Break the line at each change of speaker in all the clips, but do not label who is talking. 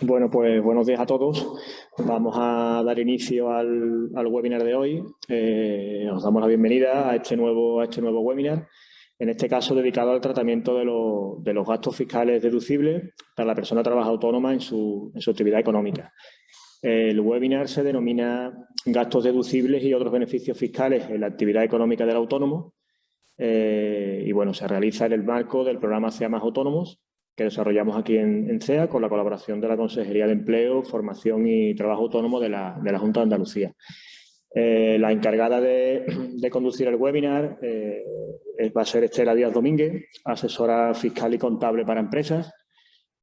Bueno, pues buenos días a todos. Vamos a dar inicio al webinar de hoy. Os damos la bienvenida a este nuevo webinar, en este caso dedicado al tratamiento de los gastos fiscales deducibles para la persona que trabaja autónoma en su actividad económica. El webinar se denomina Gastos deducibles y otros beneficios fiscales en la actividad económica del autónomo. Y bueno, se realiza en el marco del programa CEA Más Autónomos, que desarrollamos aquí en CEA con la colaboración de la Consejería de Empleo, Formación y Trabajo Autónomo de la Junta de Andalucía. La encargada de conducir el webinar va a ser Estela Díaz Domínguez, asesora fiscal y contable para empresas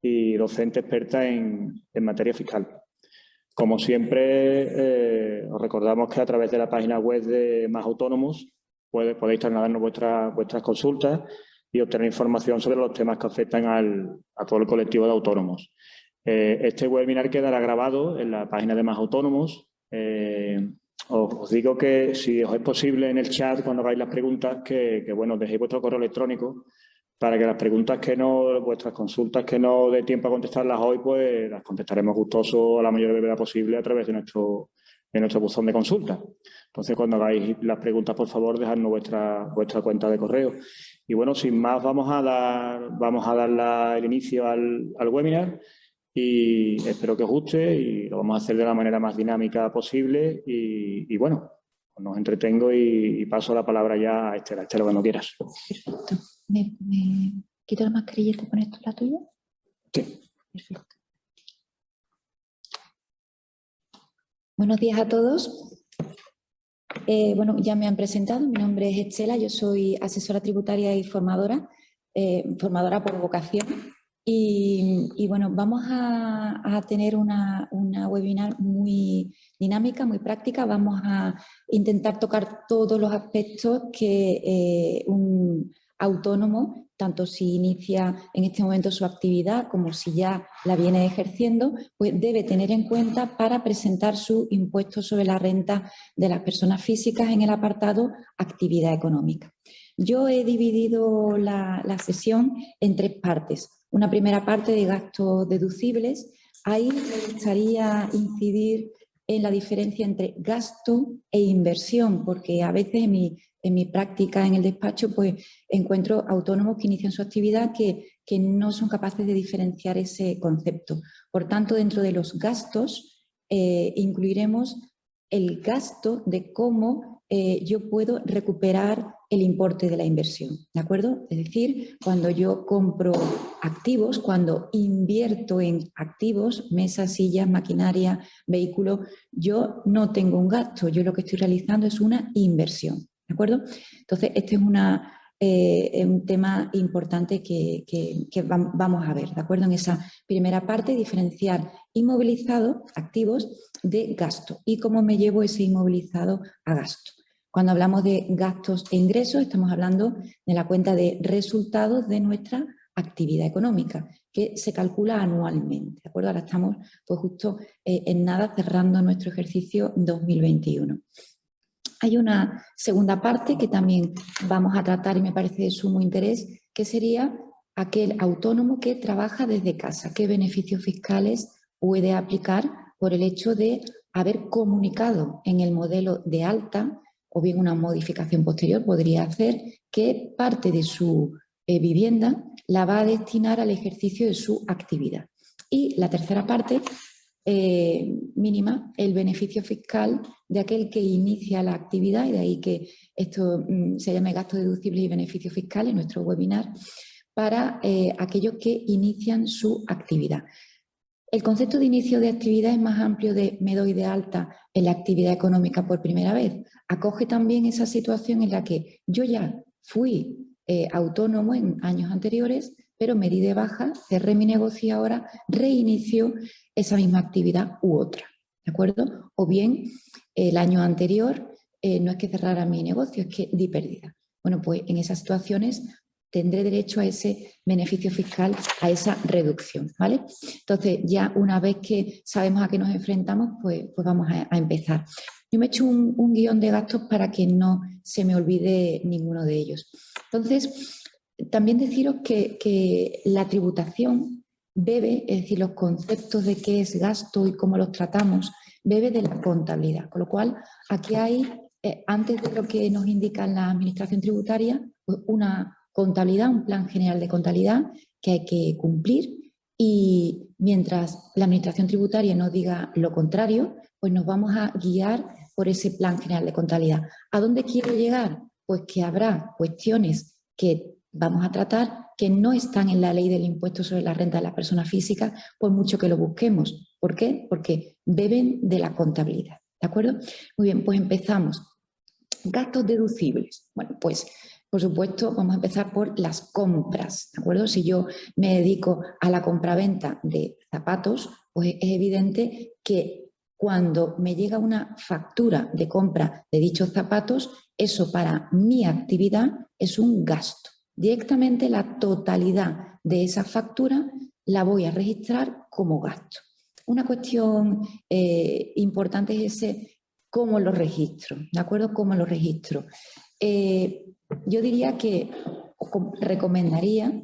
y docente experta en materia fiscal. Como siempre, os recordamos que a través de la página web de Más Autónomos podéis trasladarnos vuestras consultas y obtener información sobre los temas que afectan a todo el colectivo de autónomos. Este webinar quedará grabado en la página de Más Autónomos. Os digo que si os es posible en el chat, cuando hagáis las preguntas, que bueno, dejéis vuestro correo electrónico para que las preguntas vuestras consultas que no dé tiempo a contestarlas hoy, pues las contestaremos gustoso a la mayor brevedad posible a través de nuestro buzón de consulta. Entonces, cuando hagáis las preguntas, por favor, dejadnos vuestra cuenta de correo. Y bueno, sin más, vamos a dar el inicio al webinar y espero que os guste y lo vamos a hacer de la manera más dinámica posible. Y bueno, nos entretengo y paso la palabra ya a Estela. Estela, cuando quieras.
Perfecto. ¿Me quito la mascarilla y te pones tú la tuya?
Sí.
Perfecto. Buenos días a todos. Bueno, ya me han presentado. Mi nombre es Estela, yo soy asesora tributaria y formadora por vocación. Y bueno, vamos a tener una webinar muy dinámica, muy práctica. Vamos a intentar tocar todos los aspectos que un autónomo, tanto si inicia en este momento su actividad como si ya la viene ejerciendo, pues debe tener en cuenta para presentar su impuesto sobre la renta de las personas físicas en el apartado actividad económica. Yo he dividido la sesión en tres partes. Una primera parte de gastos deducibles. Ahí me gustaría incidir en la diferencia entre gasto e inversión, porque a veces en mi práctica en el despacho pues encuentro autónomos que inician su actividad que no son capaces de diferenciar ese concepto. Por tanto, dentro de los gastos incluiremos el gasto de cómo yo puedo recuperar el importe de la inversión, ¿de acuerdo? Es decir, cuando yo compro activos, cuando invierto en activos, mesas, sillas, maquinaria, vehículos, yo no tengo un gasto, yo lo que estoy realizando es una inversión, ¿de acuerdo? Entonces, este es un tema importante que vamos a ver, ¿de acuerdo? En esa primera parte, diferenciar inmovilizado, activos, de gasto y cómo me llevo ese inmovilizado a gasto. Cuando hablamos de gastos e ingresos, estamos hablando de la cuenta de resultados de nuestra actividad económica, que se calcula anualmente, ¿de acuerdo? Ahora estamos pues justo en nada cerrando nuestro ejercicio 2021. Hay una segunda parte que también vamos a tratar y me parece de sumo interés, que sería aquel autónomo que trabaja desde casa. ¿Qué beneficios fiscales puede aplicar por el hecho de haber comunicado en el modelo de alta o bien una modificación posterior podría hacer que parte de su vivienda la va a destinar al ejercicio de su actividad? Y la tercera parte mínima, el beneficio fiscal de aquel que inicia la actividad, y de ahí que esto se llame gastos deducibles y beneficios fiscales en nuestro webinar, para aquellos que inician su actividad. El concepto de inicio de actividad es más amplio de me doy de alta en la actividad económica por primera vez. Acoge también esa situación en la que yo ya fui autónomo en años anteriores, pero me di de baja, cerré mi negocio y ahora reinicio esa misma actividad u otra, ¿de acuerdo? O bien el año anterior no es que cerrara mi negocio, es que di pérdida. Bueno, pues en esas situaciones tendré derecho a ese beneficio fiscal, a esa reducción, ¿vale? Entonces, ya una vez que sabemos a qué nos enfrentamos, pues vamos a empezar. Yo me he hecho un guión de gastos para que no se me olvide ninguno de ellos. Entonces, también deciros que la tributación bebe, es decir, los conceptos de qué es gasto y cómo los tratamos, bebe de la contabilidad. Con lo cual, aquí hay, antes de lo que nos indica la Administración Tributaria, pues una contabilidad, un plan general de contabilidad que hay que cumplir, y mientras la Administración Tributaria nos diga lo contrario, pues nos vamos a guiar por ese plan general de contabilidad. ¿A dónde quiero llegar? Pues que habrá cuestiones que vamos a tratar que no están en la ley del impuesto sobre la renta de las personas físicas, por mucho que lo busquemos. ¿Por qué? Porque beben de la contabilidad. ¿De acuerdo? Muy bien, pues empezamos. Gastos deducibles. Bueno, pues por supuesto vamos a empezar por las compras. ¿De acuerdo? Si yo me dedico a la compraventa de zapatos, pues es evidente que cuando me llega una factura de compra de dichos zapatos, eso para mi actividad es un gasto. Directamente la totalidad de esa factura la voy a registrar como gasto. Una cuestión importante es ese cómo lo registro, ¿de acuerdo? ¿Cómo lo registro? Yo diría que recomendaría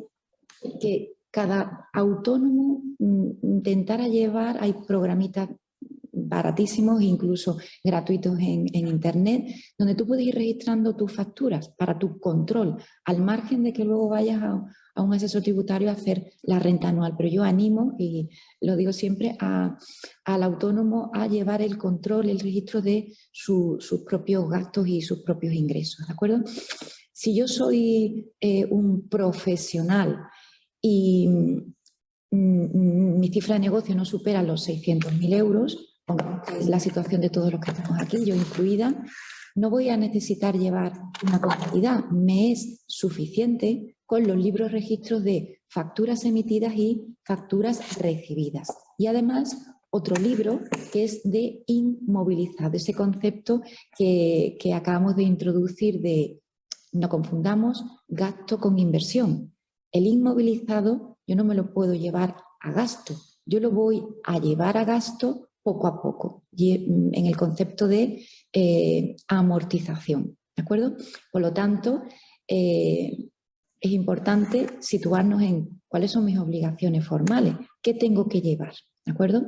que cada autónomo intentara llevar, hay programitas baratísimos, incluso gratuitos en Internet, donde tú puedes ir registrando tus facturas para tu control, al margen de que luego vayas a un asesor tributario a hacer la renta anual. Pero yo animo, y lo digo siempre, al autónomo a llevar el control, el registro de sus propios gastos y sus propios ingresos, ¿de acuerdo? Si yo soy un profesional y mi cifra de negocio no supera los 600.000 euros, que es la situación de todos los que estamos aquí, yo incluida, no voy a necesitar llevar una contabilidad. Me es suficiente con los libros registros de facturas emitidas y facturas recibidas. Y además, otro libro que es de inmovilizado, ese concepto que acabamos de introducir de, no confundamos, gasto con inversión. El inmovilizado yo no me lo puedo llevar a gasto, yo lo voy a llevar a gasto poco a poco, en el concepto de amortización, ¿de acuerdo? Por lo tanto, es importante situarnos en cuáles son mis obligaciones formales, qué tengo que llevar, ¿de acuerdo?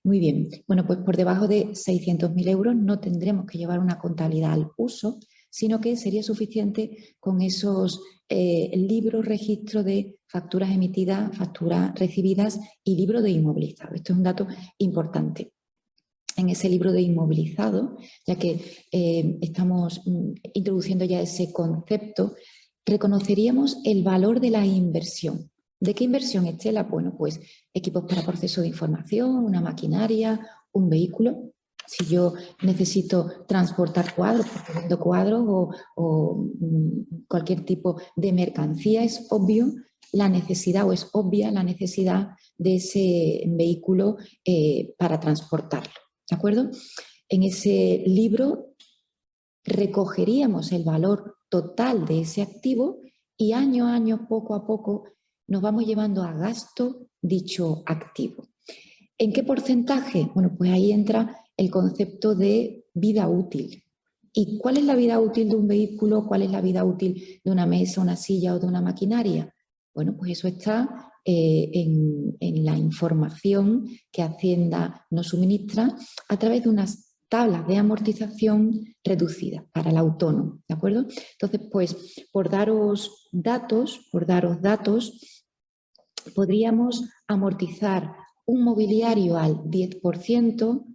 Muy bien, bueno, pues por debajo de 600.000 euros no tendremos que llevar una contabilidad al uso, sino que sería suficiente con esos libros, registro de facturas emitidas, facturas recibidas y libro de inmovilizado. Esto es un dato importante. En ese libro de inmovilizado, ya que estamos introduciendo ya ese concepto, reconoceríamos el valor de la inversión. ¿De qué inversión, Estela? Bueno, pues equipos para proceso de información, una maquinaria, un vehículo. Si yo necesito transportar cuadros, porque vendo cuadros o cualquier tipo de mercancía, es obvio la necesidad o es obvia la necesidad de ese vehículo para transportarlo. ¿De acuerdo? En ese libro recogeríamos el valor total de ese activo y año a año, poco a poco, nos vamos llevando a gasto dicho activo. ¿En qué porcentaje? Bueno, pues ahí entra el concepto de vida útil. ¿Y cuál es la vida útil de un vehículo? ¿Cuál es la vida útil de una mesa, una silla o de una maquinaria? Bueno, pues eso está en la información que Hacienda nos suministra a través de unas tablas de amortización reducidas para el autónomo, ¿de acuerdo? Entonces, pues, por daros datos, podríamos amortizar un mobiliario al 10%,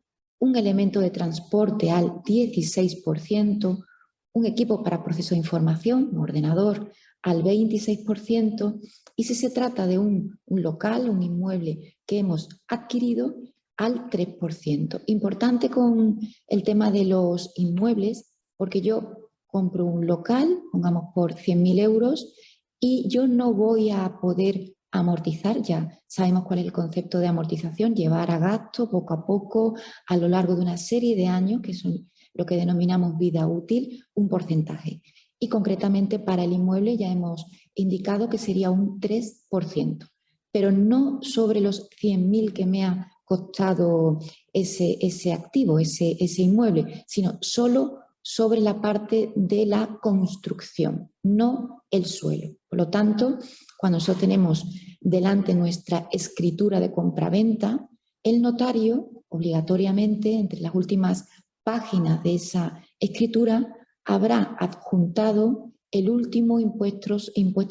un elemento de transporte al 16%, un equipo para proceso de información, un ordenador, al 26%, y si se trata de un local, un inmueble que hemos adquirido, al 3%. Importante con el tema de los inmuebles, porque yo compro un local, pongamos por 100.000 euros, y yo no voy a poder amortizar, ya sabemos cuál es el concepto de amortización, llevar a gasto poco a poco a lo largo de una serie de años, que son lo que denominamos vida útil, un porcentaje. Y concretamente para el inmueble ya hemos indicado que sería un 3%, pero no sobre los 100.000 que me ha costado ese activo, ese inmueble, sino solo sobre la parte de la construcción, no el suelo. Por lo tanto, cuando nosotros tenemos delante nuestra escritura de compraventa, el notario, obligatoriamente, entre las últimas páginas de esa escritura, habrá adjuntado el último impuesto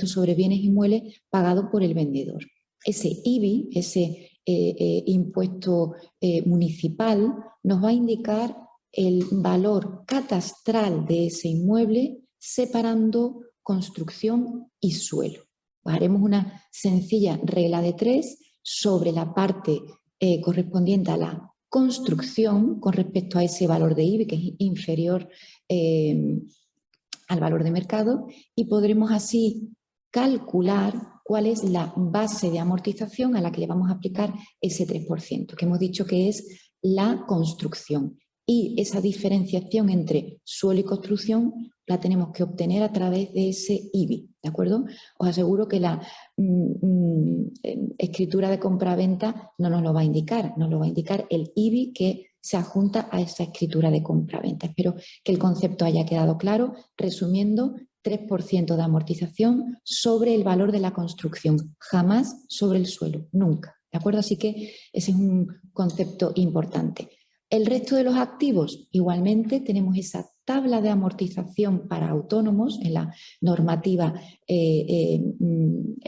sobre bienes inmuebles pagado por el vendedor. Ese IBI, ese impuesto municipal, nos va a indicar el valor catastral de ese inmueble separando construcción y suelo. Pues haremos una sencilla regla de 3 sobre la parte correspondiente a la construcción con respecto a ese valor de IBI que es inferior al valor de mercado, y podremos así calcular cuál es la base de amortización a la que le vamos a aplicar ese 3%, que hemos dicho que es la construcción. Y esa diferenciación entre suelo y construcción la tenemos que obtener a través de ese IBI, ¿de acuerdo? Os aseguro que la escritura de compraventa no nos lo va a indicar, nos lo va a indicar el IBI que se adjunta a esa escritura de compraventa. Espero que el concepto haya quedado claro. Resumiendo, 3% de amortización sobre el valor de la construcción, jamás sobre el suelo, nunca, ¿de acuerdo? Así que ese es un concepto importante. El resto de los activos, igualmente, tenemos esa tabla de amortización para autónomos en la normativa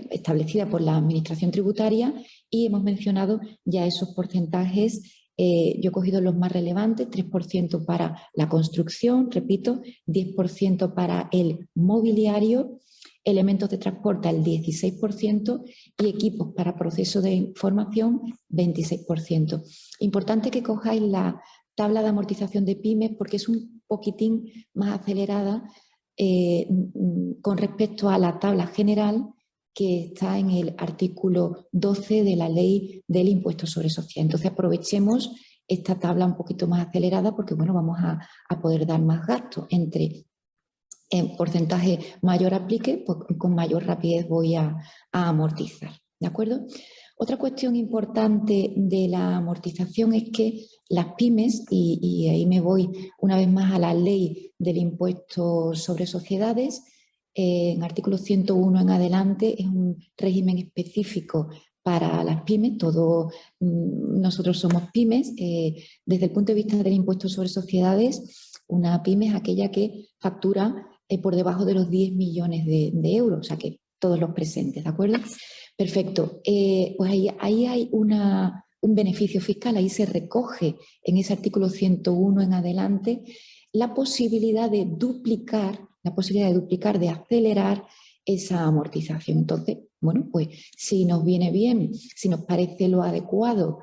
establecida por la Administración Tributaria, y hemos mencionado ya esos porcentajes. Yo he cogido los más relevantes: 3% para la construcción, repito, 10% para el mobiliario, elementos de transporte al 16% y equipos para proceso de información 26%. Importante que cojáis la tabla de amortización de pymes porque es un poquitín más acelerada con respecto a la tabla general que está en el artículo 12 de la ley del impuesto sobre sociedades. Entonces aprovechemos esta tabla un poquito más acelerada porque bueno, vamos a poder dar más gasto. Entre porcentaje mayor aplique, pues con mayor rapidez voy a amortizar, ¿de acuerdo? Otra cuestión importante de la amortización es que las pymes, y ahí me voy una vez más a la ley del impuesto sobre sociedades, en artículo 101 en adelante es un régimen específico para las pymes. Todos nosotros somos pymes. Desde el punto de vista del impuesto sobre sociedades, una pyme es aquella que factura por debajo de los 10 millones de euros, o sea que todos los presentes, ¿de acuerdo? Perfecto. Pues ahí hay un beneficio fiscal, ahí se recoge en ese artículo 101 en adelante la posibilidad de duplicar, de acelerar esa amortización. Entonces, bueno, pues si nos viene bien, si nos parece lo adecuado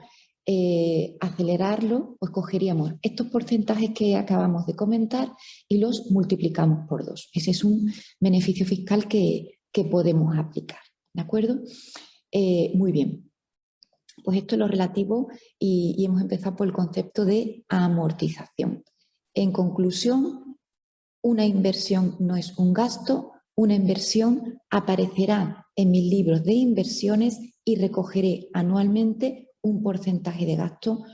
acelerarlo, pues cogeríamos estos porcentajes que acabamos de comentar y los multiplicamos por 2. Ese es un beneficio fiscal que podemos aplicar, ¿de acuerdo? Muy bien. Pues esto es lo relativo y hemos empezado por el concepto de amortización. En conclusión, una inversión no es un gasto, una inversión aparecerá en mis libros de inversiones y recogeré anualmente un porcentaje de gasto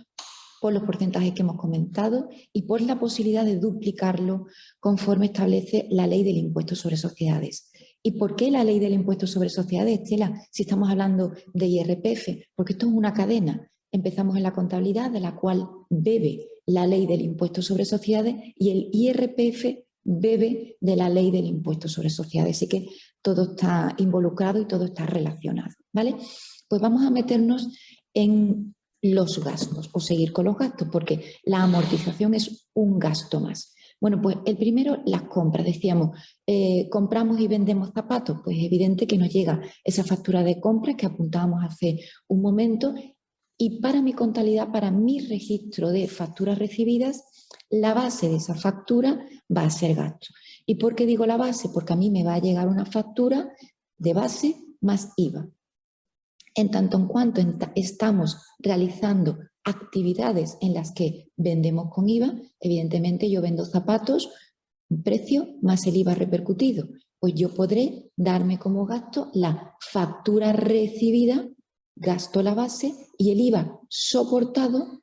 por los porcentajes que hemos comentado y por la posibilidad de duplicarlo conforme establece la ley del impuesto sobre sociedades. ¿Y por qué la ley del impuesto sobre sociedades, Estela, si estamos hablando de IRPF? Porque esto es una cadena. Empezamos en la contabilidad, de la cual bebe la ley del impuesto sobre sociedades, y el IRPF bebe de la ley del impuesto sobre sociedades. Así que todo está involucrado y todo está relacionado, ¿vale? Pues vamos a meternos en los gastos o seguir con los gastos, porque la amortización es un gasto más. Bueno, pues el primero, las compras. Decíamos, compramos y vendemos zapatos. Pues es evidente que nos llega esa factura de compras que apuntábamos hace un momento, y para mi contabilidad, para mi registro de facturas recibidas, la base de esa factura va a ser gasto. ¿Y por qué digo la base? Porque a mí me va a llegar una factura de base más IVA. En tanto en cuanto estamos realizando actividades en las que vendemos con IVA, evidentemente yo vendo zapatos, un precio más el IVA repercutido, pues yo podré darme como gasto la factura recibida, gasto la base, y el IVA soportado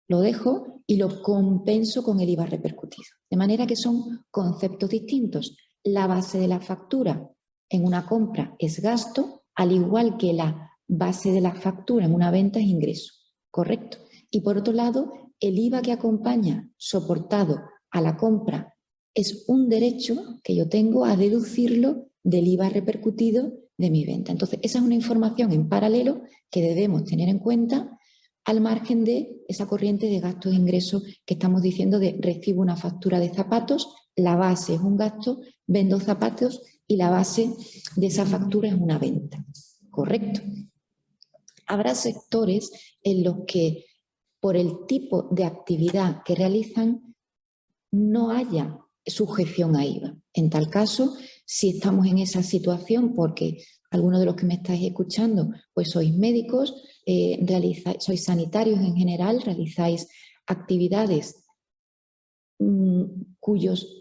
lo dejo y lo compenso con el IVA repercutido. De manera que son conceptos distintos. La base de la factura en una compra es gasto, al igual que la base de la factura en una venta es ingreso, ¿correcto? Y por otro lado, el IVA que acompaña soportado a la compra es un derecho que yo tengo a deducirlo del IVA repercutido de mi venta. Entonces, esa es una información en paralelo que debemos tener en cuenta al margen de esa corriente de gastos e ingresos que estamos diciendo de recibo una factura de zapatos, la base es un gasto, vendo zapatos y la base de esa factura es una venta. ¿Correcto? Habrá sectores en los que por el tipo de actividad que realizan no haya sujeción a IVA. En tal caso, si estamos en esa situación, porque algunos de los que me estáis escuchando, pues sois médicos, sois sanitarios en general, realizáis actividades cuyos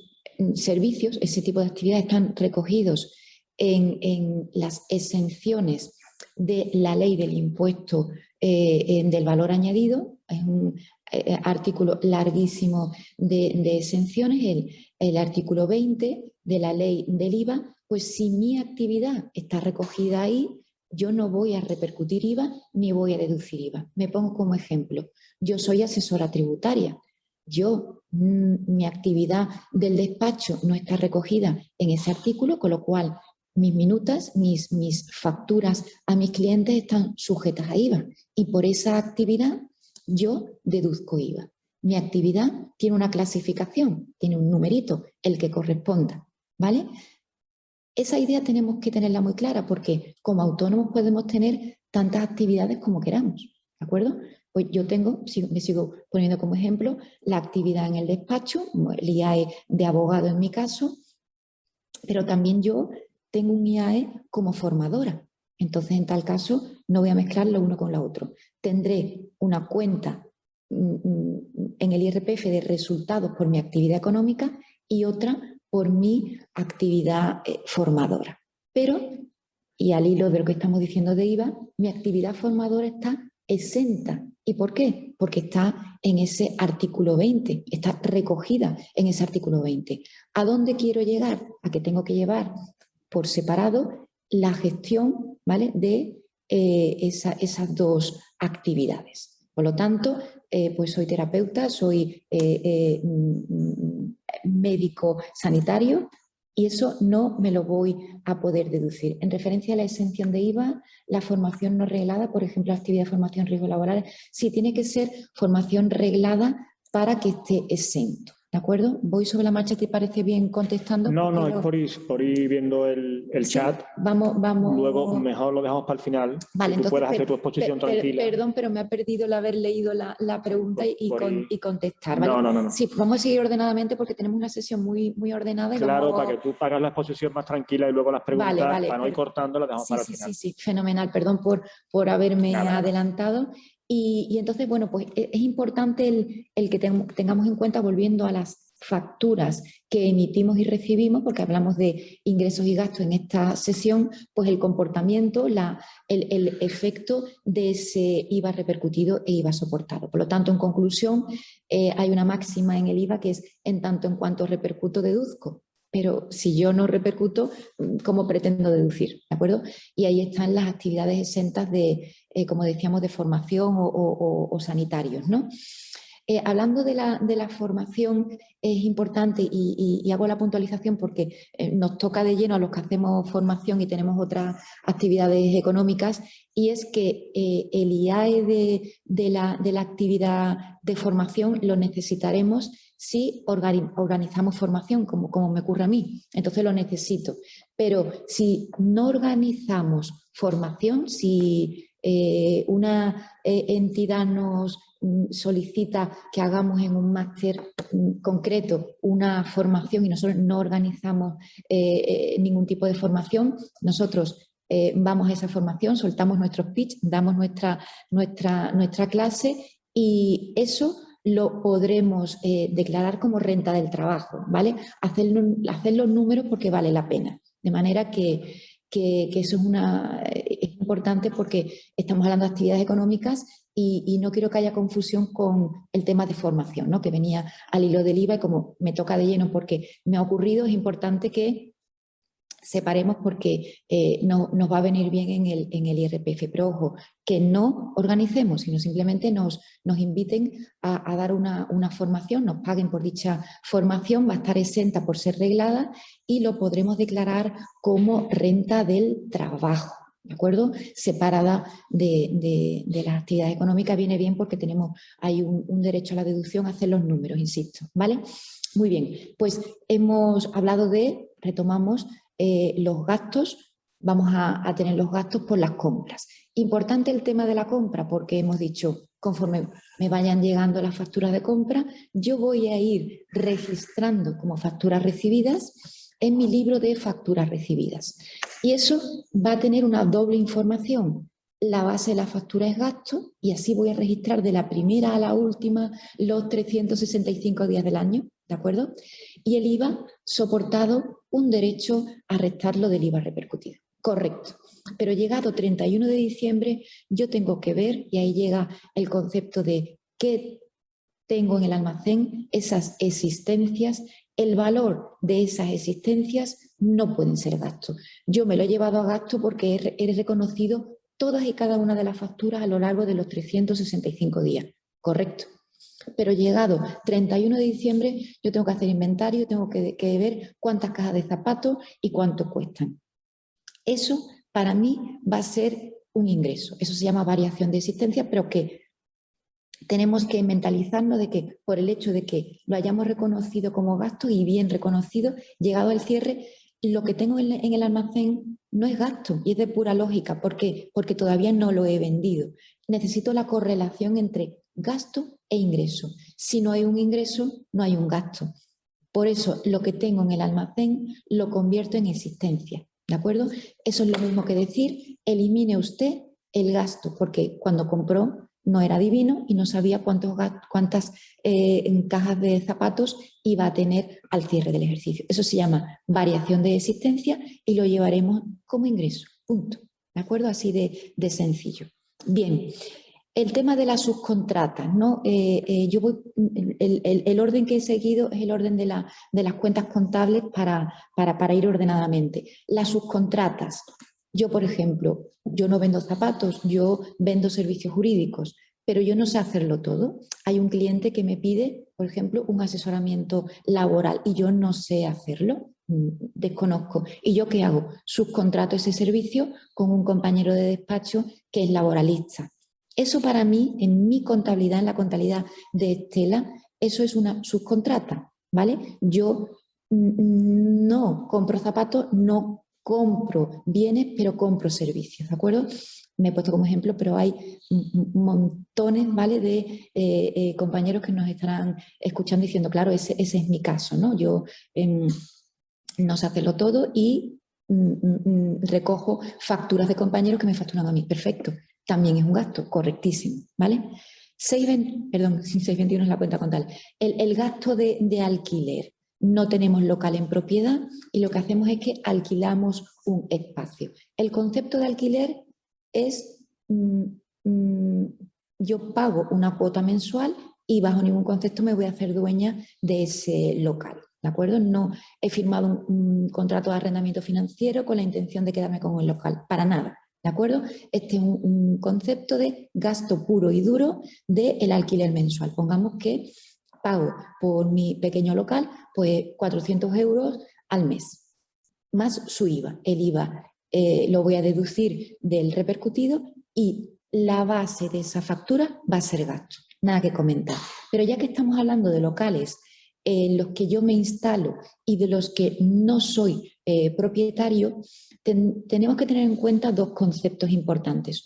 servicios, ese tipo de actividades están recogidos en las exenciones de la ley del impuesto del valor añadido. Es un artículo larguísimo de exenciones, el artículo 20 de la ley del IVA. Pues si mi actividad está recogida ahí, yo no voy a repercutir IVA ni voy a deducir IVA. Me pongo como ejemplo. Yo soy asesora tributaria. Mi actividad del despacho no está recogida en ese artículo, con lo cual mis minutas, mis facturas a mis clientes están sujetas a IVA y por esa actividad yo deduzco IVA. Mi actividad tiene una clasificación, tiene un numerito, el que corresponda, ¿vale? Esa idea tenemos que tenerla muy clara porque como autónomos podemos tener tantas actividades como queramos, ¿de acuerdo? Pues yo me sigo poniendo como ejemplo la actividad en el despacho, el IAE de abogado en mi caso, pero también yo tengo un IAE como formadora. Entonces, en tal caso, no voy a mezclar lo uno con lo otro. Tendré una cuenta en el IRPF de resultados por mi actividad económica y otra por mi actividad formadora. Pero, y al hilo de lo que estamos diciendo de IVA, mi actividad formadora está exenta. ¿Y por qué? Porque está en ese artículo 20, está recogida en ese artículo 20. ¿A dónde quiero llegar? A que tengo que llevar por separado la gestión, ¿vale?, de esas dos actividades. Por lo tanto, pues soy terapeuta, soy médico sanitario y eso no me lo voy a poder deducir. En referencia a la exención de IVA, la formación no reglada, por ejemplo, actividad de formación en riesgos laborales, sí tiene que ser formación reglada para que esté exento. ¿De acuerdo? Voy sobre la marcha, ¿te parece bien contestando?
No, es por ir viendo el
¿Sí?
chat.
Vamos.
Luego mejor lo dejamos para el final,
vale,
que tú
entonces,
puedas hacer tu exposición tranquila.
Perdón, pero me ha perdido el haber leído la pregunta y contestar. ¿vale?
No.
Sí, vamos a seguir ordenadamente porque tenemos una sesión muy ordenada. Y
claro, para que tú hagas la exposición más tranquila y luego las preguntas,
vale,
para no ir cortando, las dejamos para el final.
Sí, fenomenal. Perdón por haberme adelantado. Y entonces, bueno, pues es importante el que tengamos en cuenta, volviendo a las facturas que emitimos y recibimos, porque hablamos de ingresos y gastos en esta sesión, pues el comportamiento, el efecto de ese IVA repercutido e IVA soportado. Por lo tanto, en conclusión, hay una máxima en el IVA que es en tanto en cuanto repercuto, deduzco. Pero si yo no repercuto, ¿cómo pretendo deducir? ¿De acuerdo? Y ahí están las actividades exentas de, como decíamos, de formación o sanitarios, ¿no? Hablando de la formación, es importante y hago la puntualización porque nos toca de lleno a los que hacemos formación y tenemos otras actividades económicas, y es que el IAE de la actividad de formación lo necesitaremos si organizamos formación, como me ocurre a mí. Entonces lo necesito. Pero si no organizamos formación, si una entidad nos solicita que hagamos en un máster concreto una formación y nosotros no organizamos ningún tipo de formación, nosotros vamos a esa formación, soltamos nuestros pitch, damos nuestra clase y eso lo podremos declarar como renta del trabajo, ¿vale? Hacer los números porque vale la pena. De manera que eso es importante porque estamos hablando de actividades económicas y no quiero que haya confusión con el tema de formación, ¿no?, que venía al hilo del IVA, y como me toca de lleno porque me ha ocurrido, es importante que separemos porque nos va a venir bien en el IRPF. Pero ojo, que no organicemos, sino simplemente nos inviten a dar una formación, nos paguen por dicha formación, va a estar exenta por ser reglada y lo podremos declarar como renta del trabajo, ¿de acuerdo? Separada de las actividades económicas. Viene bien porque hay un derecho a la deducción a hacer los números, insisto, ¿vale? Muy bien, pues hemos hablado retomamos los gastos, vamos a tener los gastos por las compras. Importante el tema de la compra porque hemos dicho, conforme me vayan llegando las facturas de compra, yo voy a ir registrando como facturas recibidas en mi libro de facturas recibidas. Y eso va a tener una doble información. La base de la factura es gasto y así voy a registrar de la primera a la última los 365 días del año, ¿de acuerdo? Y el IVA soportado un derecho a restarlo del IVA repercutido. Correcto. Pero llegado 31 de diciembre yo tengo que ver, y ahí llega el concepto de qué tengo en el almacén, esas existencias, el valor de esas existencias no pueden ser gastos. Yo me lo he llevado a gasto porque he reconocido todas y cada una de las facturas a lo largo de los 365 días. Correcto. Pero llegado 31 de diciembre yo tengo que hacer inventario, tengo que ver cuántas cajas de zapatos y cuánto cuestan. Eso para mí va a ser un ingreso. Eso se llama variación de existencia, pero que tenemos que mentalizarnos de que por el hecho de que lo hayamos reconocido como gasto y bien reconocido, llegado al cierre, lo que tengo en el almacén no es gasto y es de pura lógica. ¿Por qué? Porque todavía no lo he vendido. Necesito la correlación entre gasto e ingreso. Si no hay un ingreso, no hay un gasto. Por eso lo que tengo en el almacén lo convierto en existencia. ¿De acuerdo? Eso es lo mismo que decir, elimine usted el gasto, porque cuando compró no era divino y no sabía cuántas cajas de zapatos iba a tener al cierre del ejercicio. Eso se llama variación de existencia y lo llevaremos como ingreso. Punto. ¿De acuerdo? Así de sencillo. Bien. El tema de las subcontratas, ¿no? El orden que he seguido es el orden de las cuentas contables para ir ordenadamente. Las subcontratas. Yo, por ejemplo, yo no vendo zapatos, yo vendo servicios jurídicos, pero yo no sé hacerlo todo. Hay un cliente que me pide, por ejemplo, un asesoramiento laboral y yo no sé hacerlo, desconozco. ¿Y yo qué hago? Subcontrato ese servicio con un compañero de despacho que es laboralista. Eso para mí, en mi contabilidad, en la contabilidad de Estela, eso es una subcontrata, ¿vale? Yo no compro zapatos, no compro bienes, pero compro servicios, ¿de acuerdo? Me he puesto como ejemplo, pero hay montones, ¿vale?, de compañeros que nos estarán escuchando diciendo, claro, ese es mi caso, ¿no? Yo no sé hacerlo todo y recojo facturas de compañeros que me facturan a mí. Perfecto. También es un gasto, correctísimo, ¿vale? 621 es la cuenta contable. El gasto de alquiler. No tenemos local en propiedad y lo que hacemos es que alquilamos un espacio. El concepto de alquiler es yo pago una cuota mensual y bajo ningún concepto me voy a hacer dueña de ese local, ¿de acuerdo? No he firmado un contrato de arrendamiento financiero con la intención de quedarme con el local, para nada. ¿De acuerdo? Este es un concepto de gasto puro y duro del alquiler mensual. Pongamos que pago por mi pequeño local pues 400 euros al mes, más su IVA. El IVA lo voy a deducir del repercutido y la base de esa factura va a ser gasto. Nada que comentar. Pero ya que estamos hablando de locales en los que yo me instalo y de los que no soy propietario, tenemos que tener en cuenta dos conceptos importantes.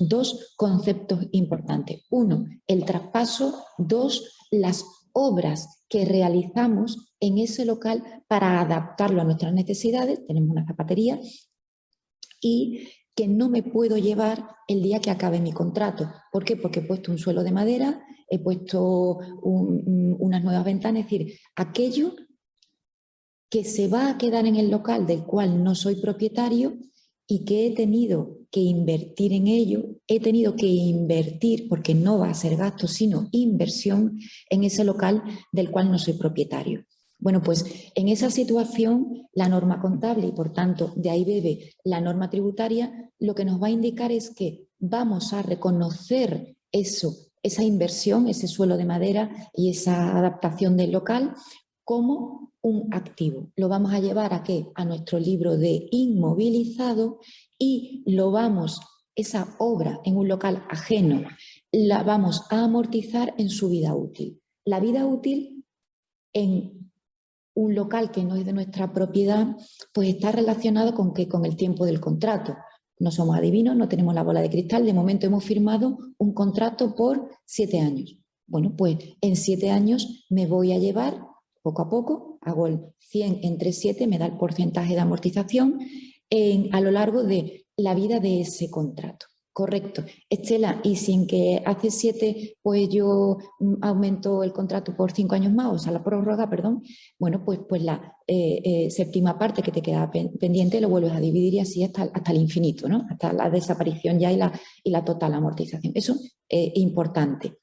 Uno, el traspaso. Dos, las obras que realizamos en ese local para adaptarlo a nuestras necesidades. Tenemos una zapatería y que no me puedo llevar el día que acabe mi contrato. ¿Por qué? Porque he puesto un suelo de madera, he puesto unas nuevas ventanas, es decir, aquello que se va a quedar en el local del cual no soy propietario y que he tenido que invertir en ello, he tenido que invertir, porque no va a ser gasto, sino inversión en ese local del cual no soy propietario. Bueno, pues en esa situación la norma contable y por tanto de ahí bebe la norma tributaria, lo que nos va a indicar es que vamos a reconocer eso, esa inversión, ese suelo de madera y esa adaptación del local como un activo. Lo vamos a llevar ¿a qué? A nuestro libro de inmovilizado y lo vamos, esa obra en un local ajeno, la vamos a amortizar en su vida útil. La vida útil en un local que no es de nuestra propiedad, pues está relacionado con que con el tiempo del contrato. No somos adivinos, no tenemos la bola de cristal. De momento hemos firmado un contrato por 7 años. Bueno, pues en 7 años me voy a llevar, poco a poco, hago el 100 entre 7, me da el porcentaje de amortización a lo largo de la vida de ese contrato. Correcto. Estela, y sin que hace 7, pues yo aumento el contrato por 5 años más, o sea, la prórroga, perdón, bueno, pues la séptima parte que te queda pendiente lo vuelves a dividir y así hasta el infinito, ¿no? Hasta la desaparición ya y la total amortización. Eso es importante.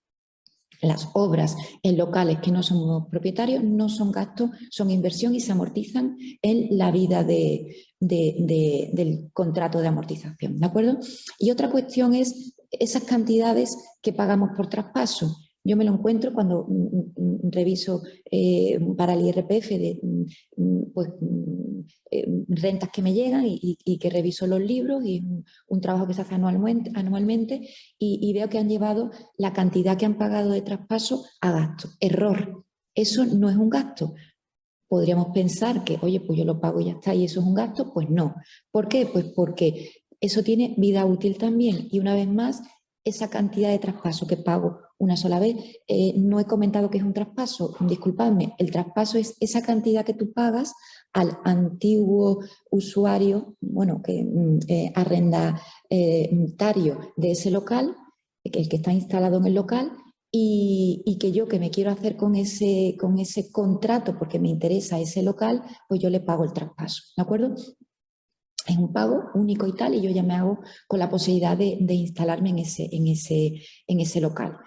Las obras en locales que no somos propietarios no son gastos, son inversión y se amortizan en la vida del contrato de amortización, ¿de acuerdo? Y otra cuestión es esas cantidades que pagamos por traspaso. Yo me lo encuentro cuando reviso para el IRPF pues, rentas que me llegan y que reviso los libros y un trabajo que se hace anualmente y veo que han llevado la cantidad que han pagado de traspaso a gasto. Error. Eso no es un gasto. Podríamos pensar que, oye, pues yo lo pago y ya está, y eso es un gasto. Pues no. ¿Por qué? Pues porque eso tiene vida útil también. Y una vez más, esa cantidad de traspaso que pago una sola vez, no he comentado que es un traspaso, disculpadme, el traspaso es esa cantidad que tú pagas al antiguo usuario, bueno, que arrendatario de ese local, el que está instalado en el local, y que yo que me quiero hacer con ese contrato porque me interesa ese local, pues yo le pago el traspaso, ¿de acuerdo? Es un pago único y tal, y yo ya me hago con la posibilidad de instalarme en ese local.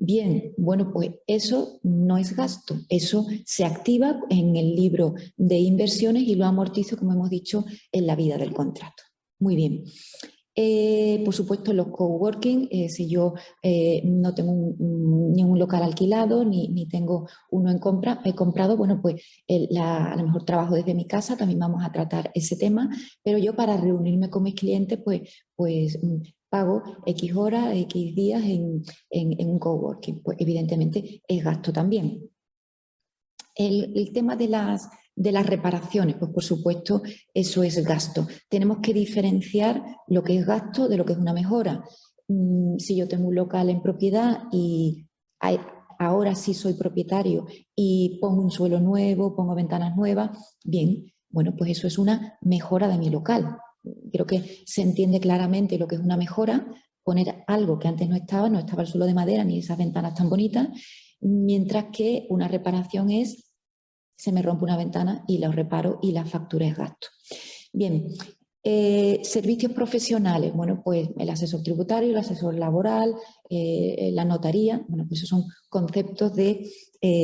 Bien, bueno, pues eso no es gasto, eso se activa en el libro de inversiones y lo amortizo, como hemos dicho, en la vida del contrato. Muy bien. Por supuesto, los coworking, si yo no tengo ni un local alquilado ni tengo uno en compra, he comprado, bueno, pues a lo mejor trabajo desde mi casa, también vamos a tratar ese tema, pero yo para reunirme con mis clientes, pues pago X horas, X días en un coworking. Pues evidentemente es gasto también. El tema de las reparaciones, pues por supuesto eso es gasto. Tenemos que diferenciar lo que es gasto de lo que es una mejora. Si yo tengo un local en propiedad y ahora sí soy propietario y pongo un suelo nuevo, pongo ventanas nuevas, bien, bueno, pues eso es una mejora de mi local. Creo que se entiende claramente lo que es una mejora, poner algo que antes no estaba el suelo de madera ni esas ventanas tan bonitas, mientras que una reparación es se me rompe una ventana y la reparo y la factura es gasto. Bien, servicios profesionales, bueno, pues el asesor tributario, el asesor laboral, la notaría, bueno, pues esos son conceptos de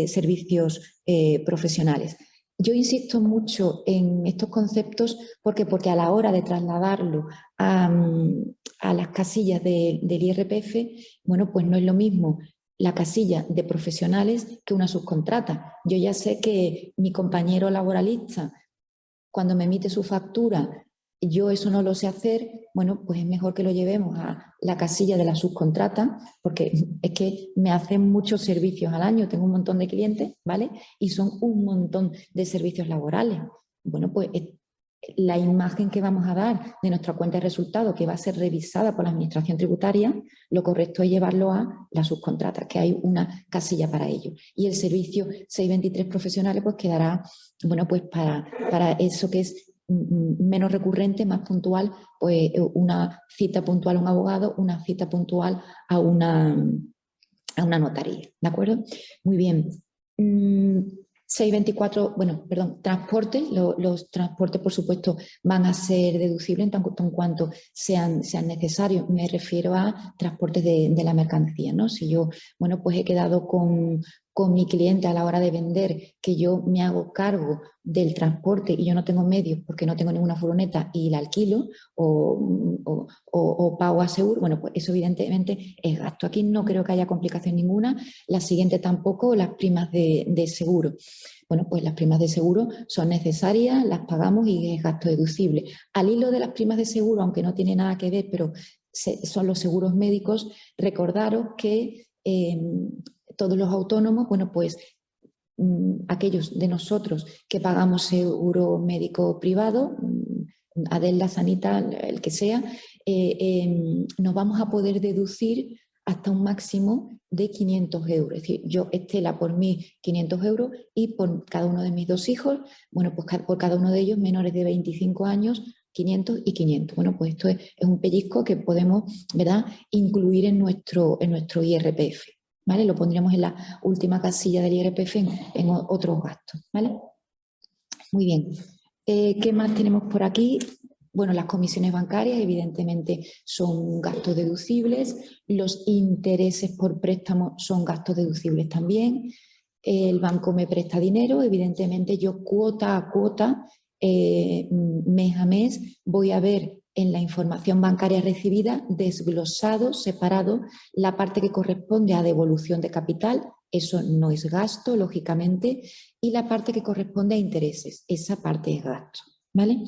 servicios profesionales. Yo insisto mucho en estos conceptos porque a la hora de trasladarlo a las casillas del IRPF, bueno, pues no es lo mismo la casilla de profesionales que una subcontrata. Yo ya sé que mi compañero laboralista, cuando me emite su factura, yo eso no lo sé hacer, bueno, pues es mejor que lo llevemos a la casilla de la subcontrata, porque es que me hacen muchos servicios al año, tengo un montón de clientes, ¿vale? Y son un montón de servicios laborales. Bueno, pues la imagen que vamos a dar de nuestra cuenta de resultados, que va a ser revisada por la Administración Tributaria, lo correcto es llevarlo a la subcontrata, que hay una casilla para ello. Y el servicio 623 profesionales pues quedará, bueno, pues para eso que es menos recurrente, más puntual, pues una cita puntual a un abogado, una cita puntual a una notaría, ¿de acuerdo? Muy bien. 624, bueno, perdón, transporte, los transportes por supuesto van a ser deducibles en cuanto sean necesarios. Me refiero a transportes de la mercancía, ¿no? Si yo, bueno, pues he quedado con con mi cliente a la hora de vender, que yo me hago cargo del transporte y yo no tengo medios porque no tengo ninguna furgoneta y la alquilo o pago a seguro, bueno, pues eso evidentemente es gasto. Aquí no creo que haya complicación ninguna. La siguiente tampoco, las primas de seguro. Bueno, pues las primas de seguro son necesarias, las pagamos y es gasto deducible. Al hilo de las primas de seguro, aunque no tiene nada que ver, pero son los seguros médicos, recordaros que todos los autónomos, bueno, pues aquellos de nosotros que pagamos seguro médico privado, Adela, Sanita, el que sea, nos vamos a poder deducir hasta un máximo de 500 euros. Es decir, yo, Estela, por mí 500 euros y por cada uno de mis 2 hijos, bueno, pues por cada uno de ellos menores de 25 años, 500 y 500. Bueno, pues esto es un pellizco que podemos, ¿verdad?, incluir en nuestro IRPF. ¿Vale? Lo pondríamos en la última casilla del IRPF en otros gastos, ¿vale? Muy bien. ¿Qué más tenemos por aquí? Bueno, las comisiones bancarias evidentemente son gastos deducibles, los intereses por préstamo son gastos deducibles también, el banco me presta dinero, evidentemente yo cuota a cuota, mes a mes, voy a ver en la información bancaria recibida desglosado, separado, la parte que corresponde a devolución de capital, eso no es gasto, lógicamente, y la parte que corresponde a intereses, esa parte es gasto, ¿vale?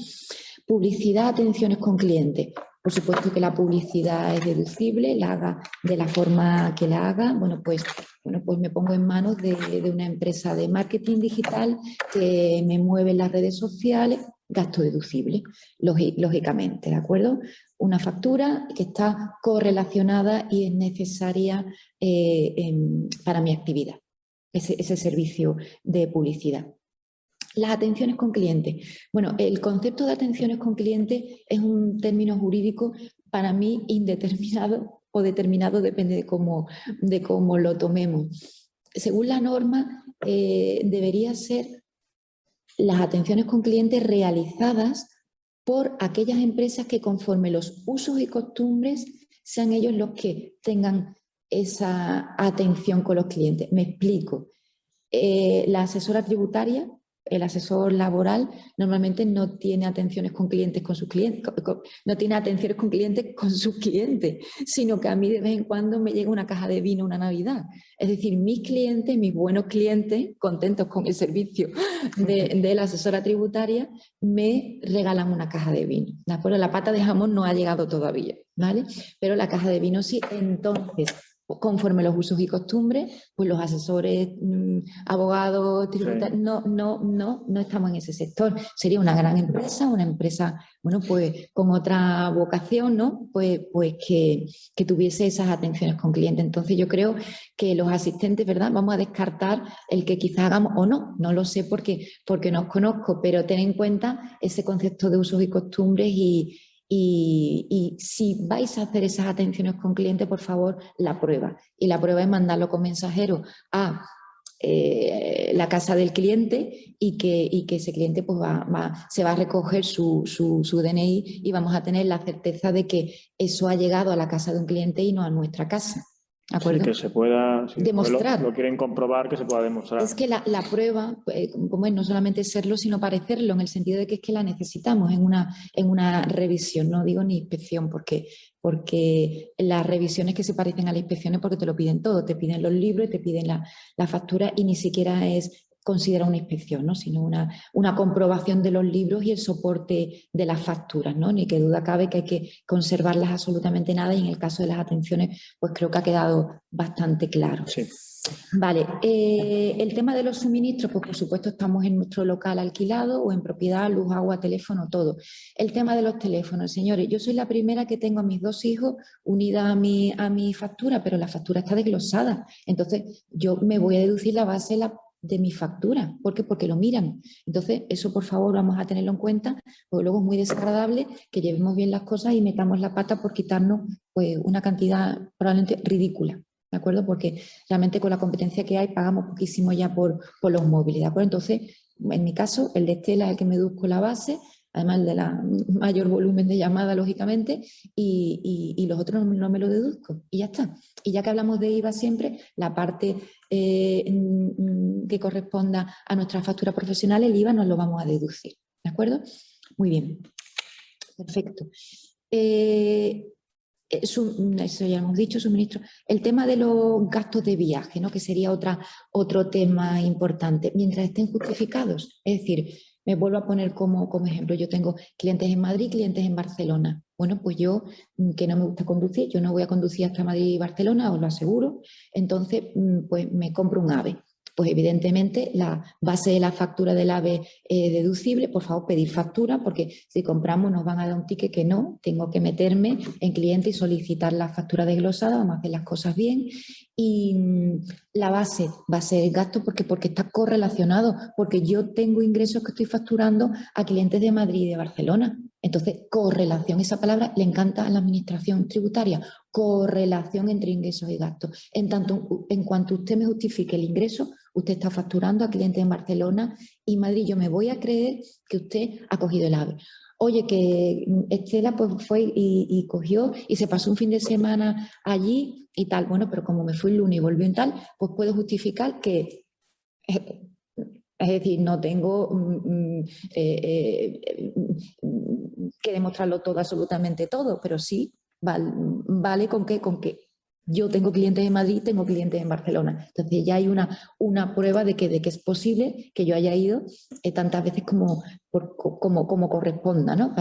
Publicidad, atenciones con clientes. Por supuesto que la publicidad es deducible, la haga de la forma que la haga. Bueno, pues me pongo en manos de una empresa de marketing digital que me mueve en las redes sociales, gasto deducible, lógicamente, ¿de acuerdo? Una factura que está correlacionada y es necesaria para mi actividad, ese servicio de publicidad. Las atenciones con clientes. Bueno, el concepto de atenciones con clientes es un término jurídico para mí indeterminado o determinado, depende de cómo lo tomemos. Según la norma, debería ser las atenciones con clientes realizadas por aquellas empresas que conforme los usos y costumbres sean ellos los que tengan esa atención con los clientes. Me explico. La asesora tributaria, el asesor laboral, normalmente no tiene atenciones con clientes con sus clientes, no tiene atenciones con clientes con sus clientes, sino que a mí de vez en cuando me llega una caja de vino una Navidad. Es decir, mis clientes, mis buenos clientes, contentos con el servicio de la asesora tributaria, me regalan una caja de vino. ¿De acuerdo? La pata de jamón no ha llegado todavía, ¿vale? Pero la caja de vino sí. Entonces, conforme los usos y costumbres, pues los asesores, abogados, tributarios, sí, no estamos en ese sector. Sería una gran empresa, una empresa, bueno, pues con otra vocación, ¿no? Pues que tuviese esas atenciones con clientes. Entonces yo creo que los asistentes, ¿verdad? Vamos a descartar el que quizás hagamos o no lo sé porque no os conozco, pero ten en cuenta ese concepto de usos y costumbres y si vais a hacer esas atenciones con cliente, por favor, la prueba. Y la prueba es mandarlo con mensajero a la casa del cliente y que ese cliente pues se va a recoger su DNI y vamos a tener la certeza de que eso ha llegado a la casa de un cliente y no a nuestra casa. ¿De acuerdo?
Sí, que se pueda, si
demostrar.
Lo quieren comprobar, que se pueda demostrar.
Es que la prueba, como es, no solamente serlo, sino parecerlo, en el sentido de que es que la necesitamos en una revisión, no digo ni inspección, porque las revisiones que se parecen a las inspecciones porque te lo piden todo, te piden los libros, te piden la factura y ni siquiera es considera una inspección, ¿no? Sino una comprobación de los libros y el soporte de las facturas, ¿no? Ni que duda cabe que hay que conservarlas absolutamente nada y en el caso de las atenciones pues creo que ha quedado bastante claro.
Sí.
Vale, el tema de los suministros, pues por supuesto estamos en nuestro local alquilado o en propiedad, luz, agua, teléfono, todo. El tema de los teléfonos, señores, yo soy la primera que tengo a mis 2 hijos unida a mi factura, pero la factura está desglosada. Entonces yo me voy a deducir la base de mi factura. ¿Por qué? Porque lo miran. Entonces eso por favor vamos a tenerlo en cuenta, porque luego es muy desagradable que llevemos bien las cosas y metamos la pata por quitarnos pues una cantidad probablemente ridícula. ¿De acuerdo? Porque realmente con la competencia que hay pagamos poquísimo ya por los móviles, ¿de acuerdo? Entonces, en mi caso, el de Estela es el que me deduzco la base, además de la mayor volumen de llamada, lógicamente, y los otros no me lo deduzco, y ya está. Y ya que hablamos de IVA siempre, la parte que corresponda a nuestra factura profesional, el IVA nos lo vamos a deducir, ¿de acuerdo? Muy bien, perfecto. Eso ya hemos dicho, suministro. El tema de los gastos de viaje, ¿no? Que sería otro tema importante, mientras estén justificados. Es decir, me vuelvo a poner como ejemplo, yo tengo clientes en Madrid, clientes en Barcelona. Bueno, pues yo, que no me gusta conducir, yo no voy a conducir hasta Madrid y Barcelona, os lo aseguro, entonces pues me compro un AVE. Pues evidentemente la base de la factura del AVE es deducible. Por favor, pedir factura, porque si compramos nos van a dar un ticket que no. Tengo que meterme en cliente y solicitar la factura desglosada, vamos a hacer las cosas bien. Y la base va a ser el gasto porque está correlacionado, porque yo tengo ingresos que estoy facturando a clientes de Madrid y de Barcelona. Entonces, correlación, esa palabra le encanta a la administración tributaria, correlación entre ingresos y gastos. En cuanto usted me justifique el ingreso, usted está facturando a clientes en Barcelona y Madrid. Yo me voy a creer que usted ha cogido el AVE. Oye, que Estela pues fue y cogió y se pasó un fin de semana allí y tal. Bueno, pero como me fui el lunes y volvió en tal, pues puedo justificar que... Es decir, no tengo que demostrarlo todo, absolutamente todo, pero sí vale con que yo tengo clientes en Madrid, tengo clientes en Barcelona. Entonces ya hay una prueba de que es posible que yo haya ido tantas veces como corresponda, ¿no?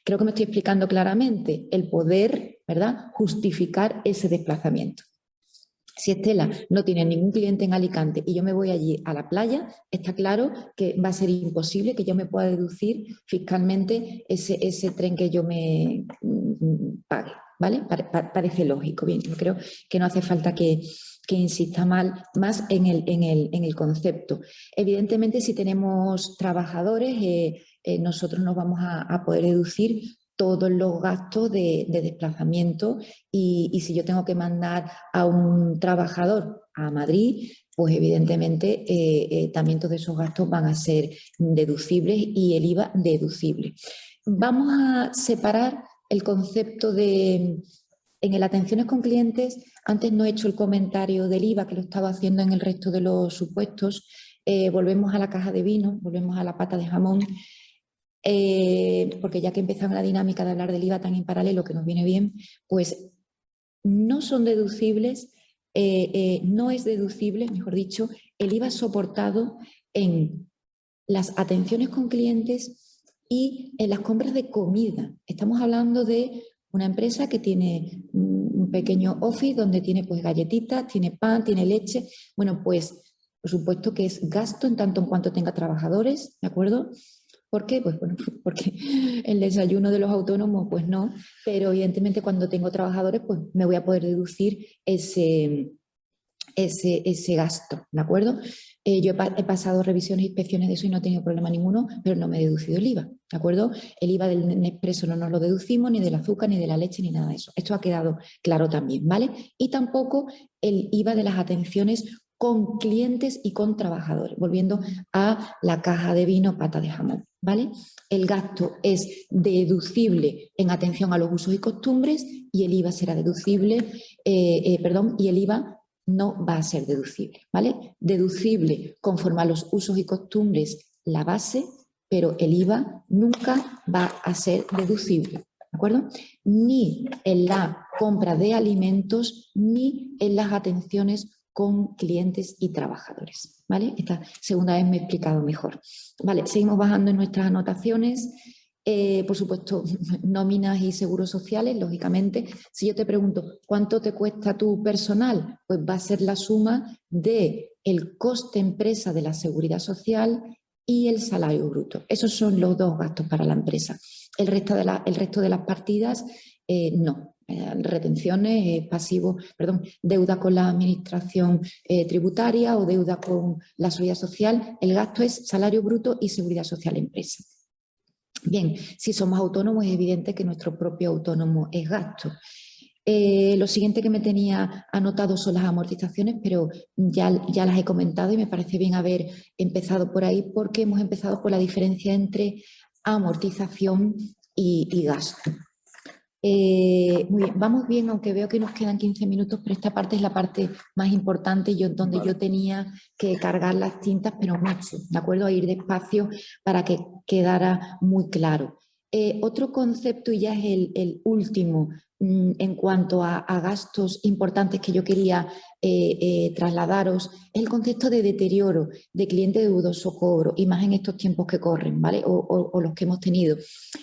Creo que me estoy explicando claramente el poder, ¿verdad?, justificar ese desplazamiento. Si Estela no tiene ningún cliente en Alicante y yo me voy allí a la playa, está claro que va a ser imposible que yo me pueda deducir fiscalmente ese tren que yo me pague, ¿vale? Parece lógico. Bien, yo creo que no hace falta que insista más en el concepto. Evidentemente, si tenemos trabajadores, nosotros nos vamos a poder deducir todos los gastos de desplazamiento y si yo tengo que mandar a un trabajador a Madrid, pues evidentemente también todos esos gastos van a ser deducibles y el IVA deducible. Vamos a separar el concepto de... En el atenciones con clientes, antes no he hecho el comentario del IVA, que lo estaba haciendo en el resto de los supuestos. Volvemos a la caja de vino, volvemos a la pata de jamón. Porque ya que empezamos la dinámica de hablar del IVA tan en paralelo, que nos viene bien, pues no son deducibles, no es deducible, mejor dicho, el IVA soportado en las atenciones con clientes y en las compras de comida. Estamos hablando de una empresa que tiene un pequeño office donde tiene pues galletitas, tiene pan, tiene leche. Bueno, pues por supuesto que es gasto en tanto en cuanto tenga trabajadores, ¿de acuerdo? ¿Por qué? Pues bueno, porque el desayuno de los autónomos, pues no, pero evidentemente cuando tengo trabajadores, pues me voy a poder deducir ese gasto, ¿de acuerdo? Yo he pasado revisiones e inspecciones de eso y no he tenido problema ninguno, pero no me he deducido el IVA, ¿de acuerdo? El IVA del Nespresso no nos lo deducimos, ni del azúcar, ni de la leche, ni nada de eso. Esto ha quedado claro también, ¿vale? Y tampoco el IVA de las atenciones con clientes y con trabajadores, volviendo a la caja de vino, pata de jamón, ¿vale? El gasto es deducible en atención a los usos y costumbres y el IVA será deducible, y el IVA no va a ser deducible, ¿vale? Deducible conforme a los usos y costumbres la base, pero el IVA nunca va a ser deducible, ¿de acuerdo? Ni en la compra de alimentos ni en las atenciones con clientes y trabajadores, ¿vale? Esta segunda vez me he explicado mejor. Vale, seguimos bajando en nuestras anotaciones. Por supuesto, nóminas y seguros sociales, lógicamente. Si yo te pregunto, ¿cuánto te cuesta tu personal? Pues va a ser la suma del coste empresa de la seguridad social y el salario bruto. Esos son los dos gastos para la empresa. El resto de las partidas, no. Retenciones, deuda con la administración tributaria o deuda con la seguridad social. El gasto es salario bruto y seguridad social empresa. Bien, si somos autónomos es evidente que nuestro propio autónomo es gasto. Lo siguiente que me tenía anotado son las amortizaciones, pero ya las he comentado y me parece bien haber empezado por ahí porque hemos empezado por la diferencia entre amortización y gasto. Muy bien, vamos bien, aunque veo que nos quedan 15 minutos, pero esta parte es la parte más importante, donde yo tenía que cargar las tintas, pero mucho, ¿de acuerdo? A ir despacio para que quedara muy claro. Otro concepto, y ya es el último, en cuanto a gastos importantes que yo quería trasladaros, es el concepto de deterioro, de cliente de dudoso cobro, y más en estos tiempos que corren, ¿vale? O los que hemos tenido.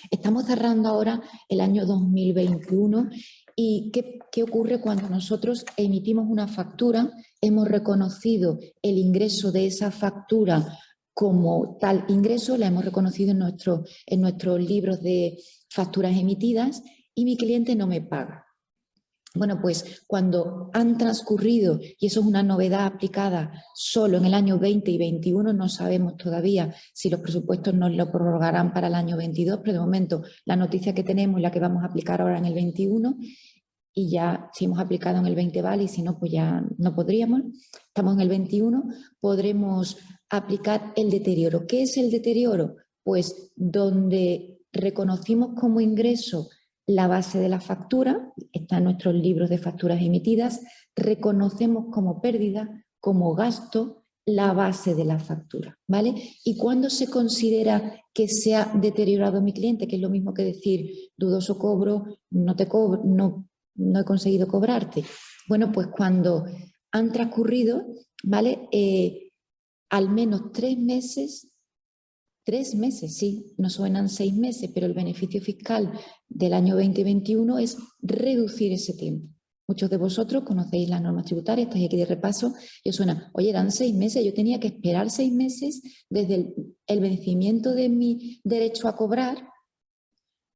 Estamos cerrando ahora el año 2021 y ¿qué ocurre cuando nosotros emitimos una factura? Hemos reconocido el ingreso de esa factura como tal ingreso, la hemos reconocido en nuestros libros de facturas emitidas y mi cliente no me paga. Bueno, pues cuando han transcurrido, y eso es una novedad aplicada solo en el año 20 y 21, no sabemos todavía si los presupuestos nos lo prorrogarán para el año 22, pero de momento la noticia que tenemos es la que vamos a aplicar ahora en el 21 y ya si hemos aplicado en el 20 vale y si no, pues ya no podríamos. Estamos en el 21, podremos aplicar el deterioro. ¿Qué es el deterioro? Pues donde reconocimos como ingreso la base de la factura, está en nuestros libros de facturas emitidas, reconocemos como pérdida, como gasto, la base de la factura, ¿vale? ¿Y cuándo se considera que se ha deteriorado mi cliente? Que es lo mismo que decir, dudoso cobro, no te cobro, no he conseguido cobrarte. Bueno, pues cuando han transcurrido, ¿vale? Al menos 3 meses. 3 meses, sí, no suenan 6 meses, pero el beneficio fiscal del año 2021 es reducir ese tiempo. Muchos de vosotros conocéis las normas tributarias, estáis aquí de repaso, y os suena, oye, eran 6 meses, yo tenía que esperar 6 meses desde el vencimiento de mi derecho a cobrar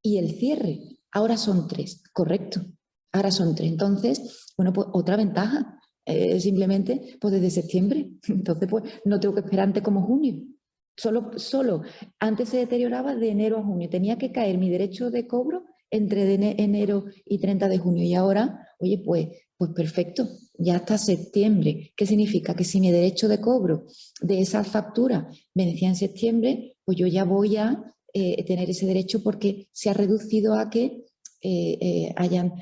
y el cierre. Ahora son 3, correcto, ahora son 3. Entonces, bueno, pues otra ventaja, simplemente pues desde septiembre, entonces pues no tengo que esperar antes como junio. Solo antes se deterioraba de enero a junio. Tenía que caer mi derecho de cobro entre enero y 30 de junio. Y ahora, oye, pues perfecto, ya hasta septiembre. ¿Qué significa? Que si mi derecho de cobro de esa factura vencía en septiembre, pues yo ya voy a tener ese derecho porque se ha reducido a que hayan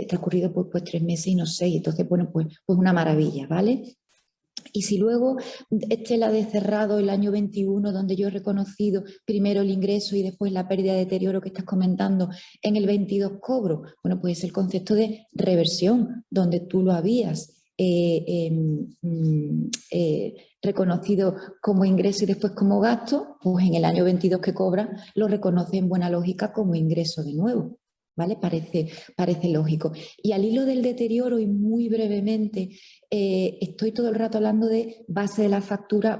transcurrido pues 3 meses y no 6. Entonces, bueno, pues una maravilla, ¿vale? Y si luego Estela de cerrado el año 21, donde yo he reconocido primero el ingreso y después la pérdida de deterioro que estás comentando, en el 22 cobro, bueno, pues es el concepto de reversión, donde tú lo habías reconocido como ingreso y después como gasto, pues en el año 22 que cobra lo reconoce en buena lógica como ingreso de nuevo. ¿Vale? Parece lógico. Y al hilo del deterioro, y muy brevemente, estoy todo el rato hablando de base de la factura,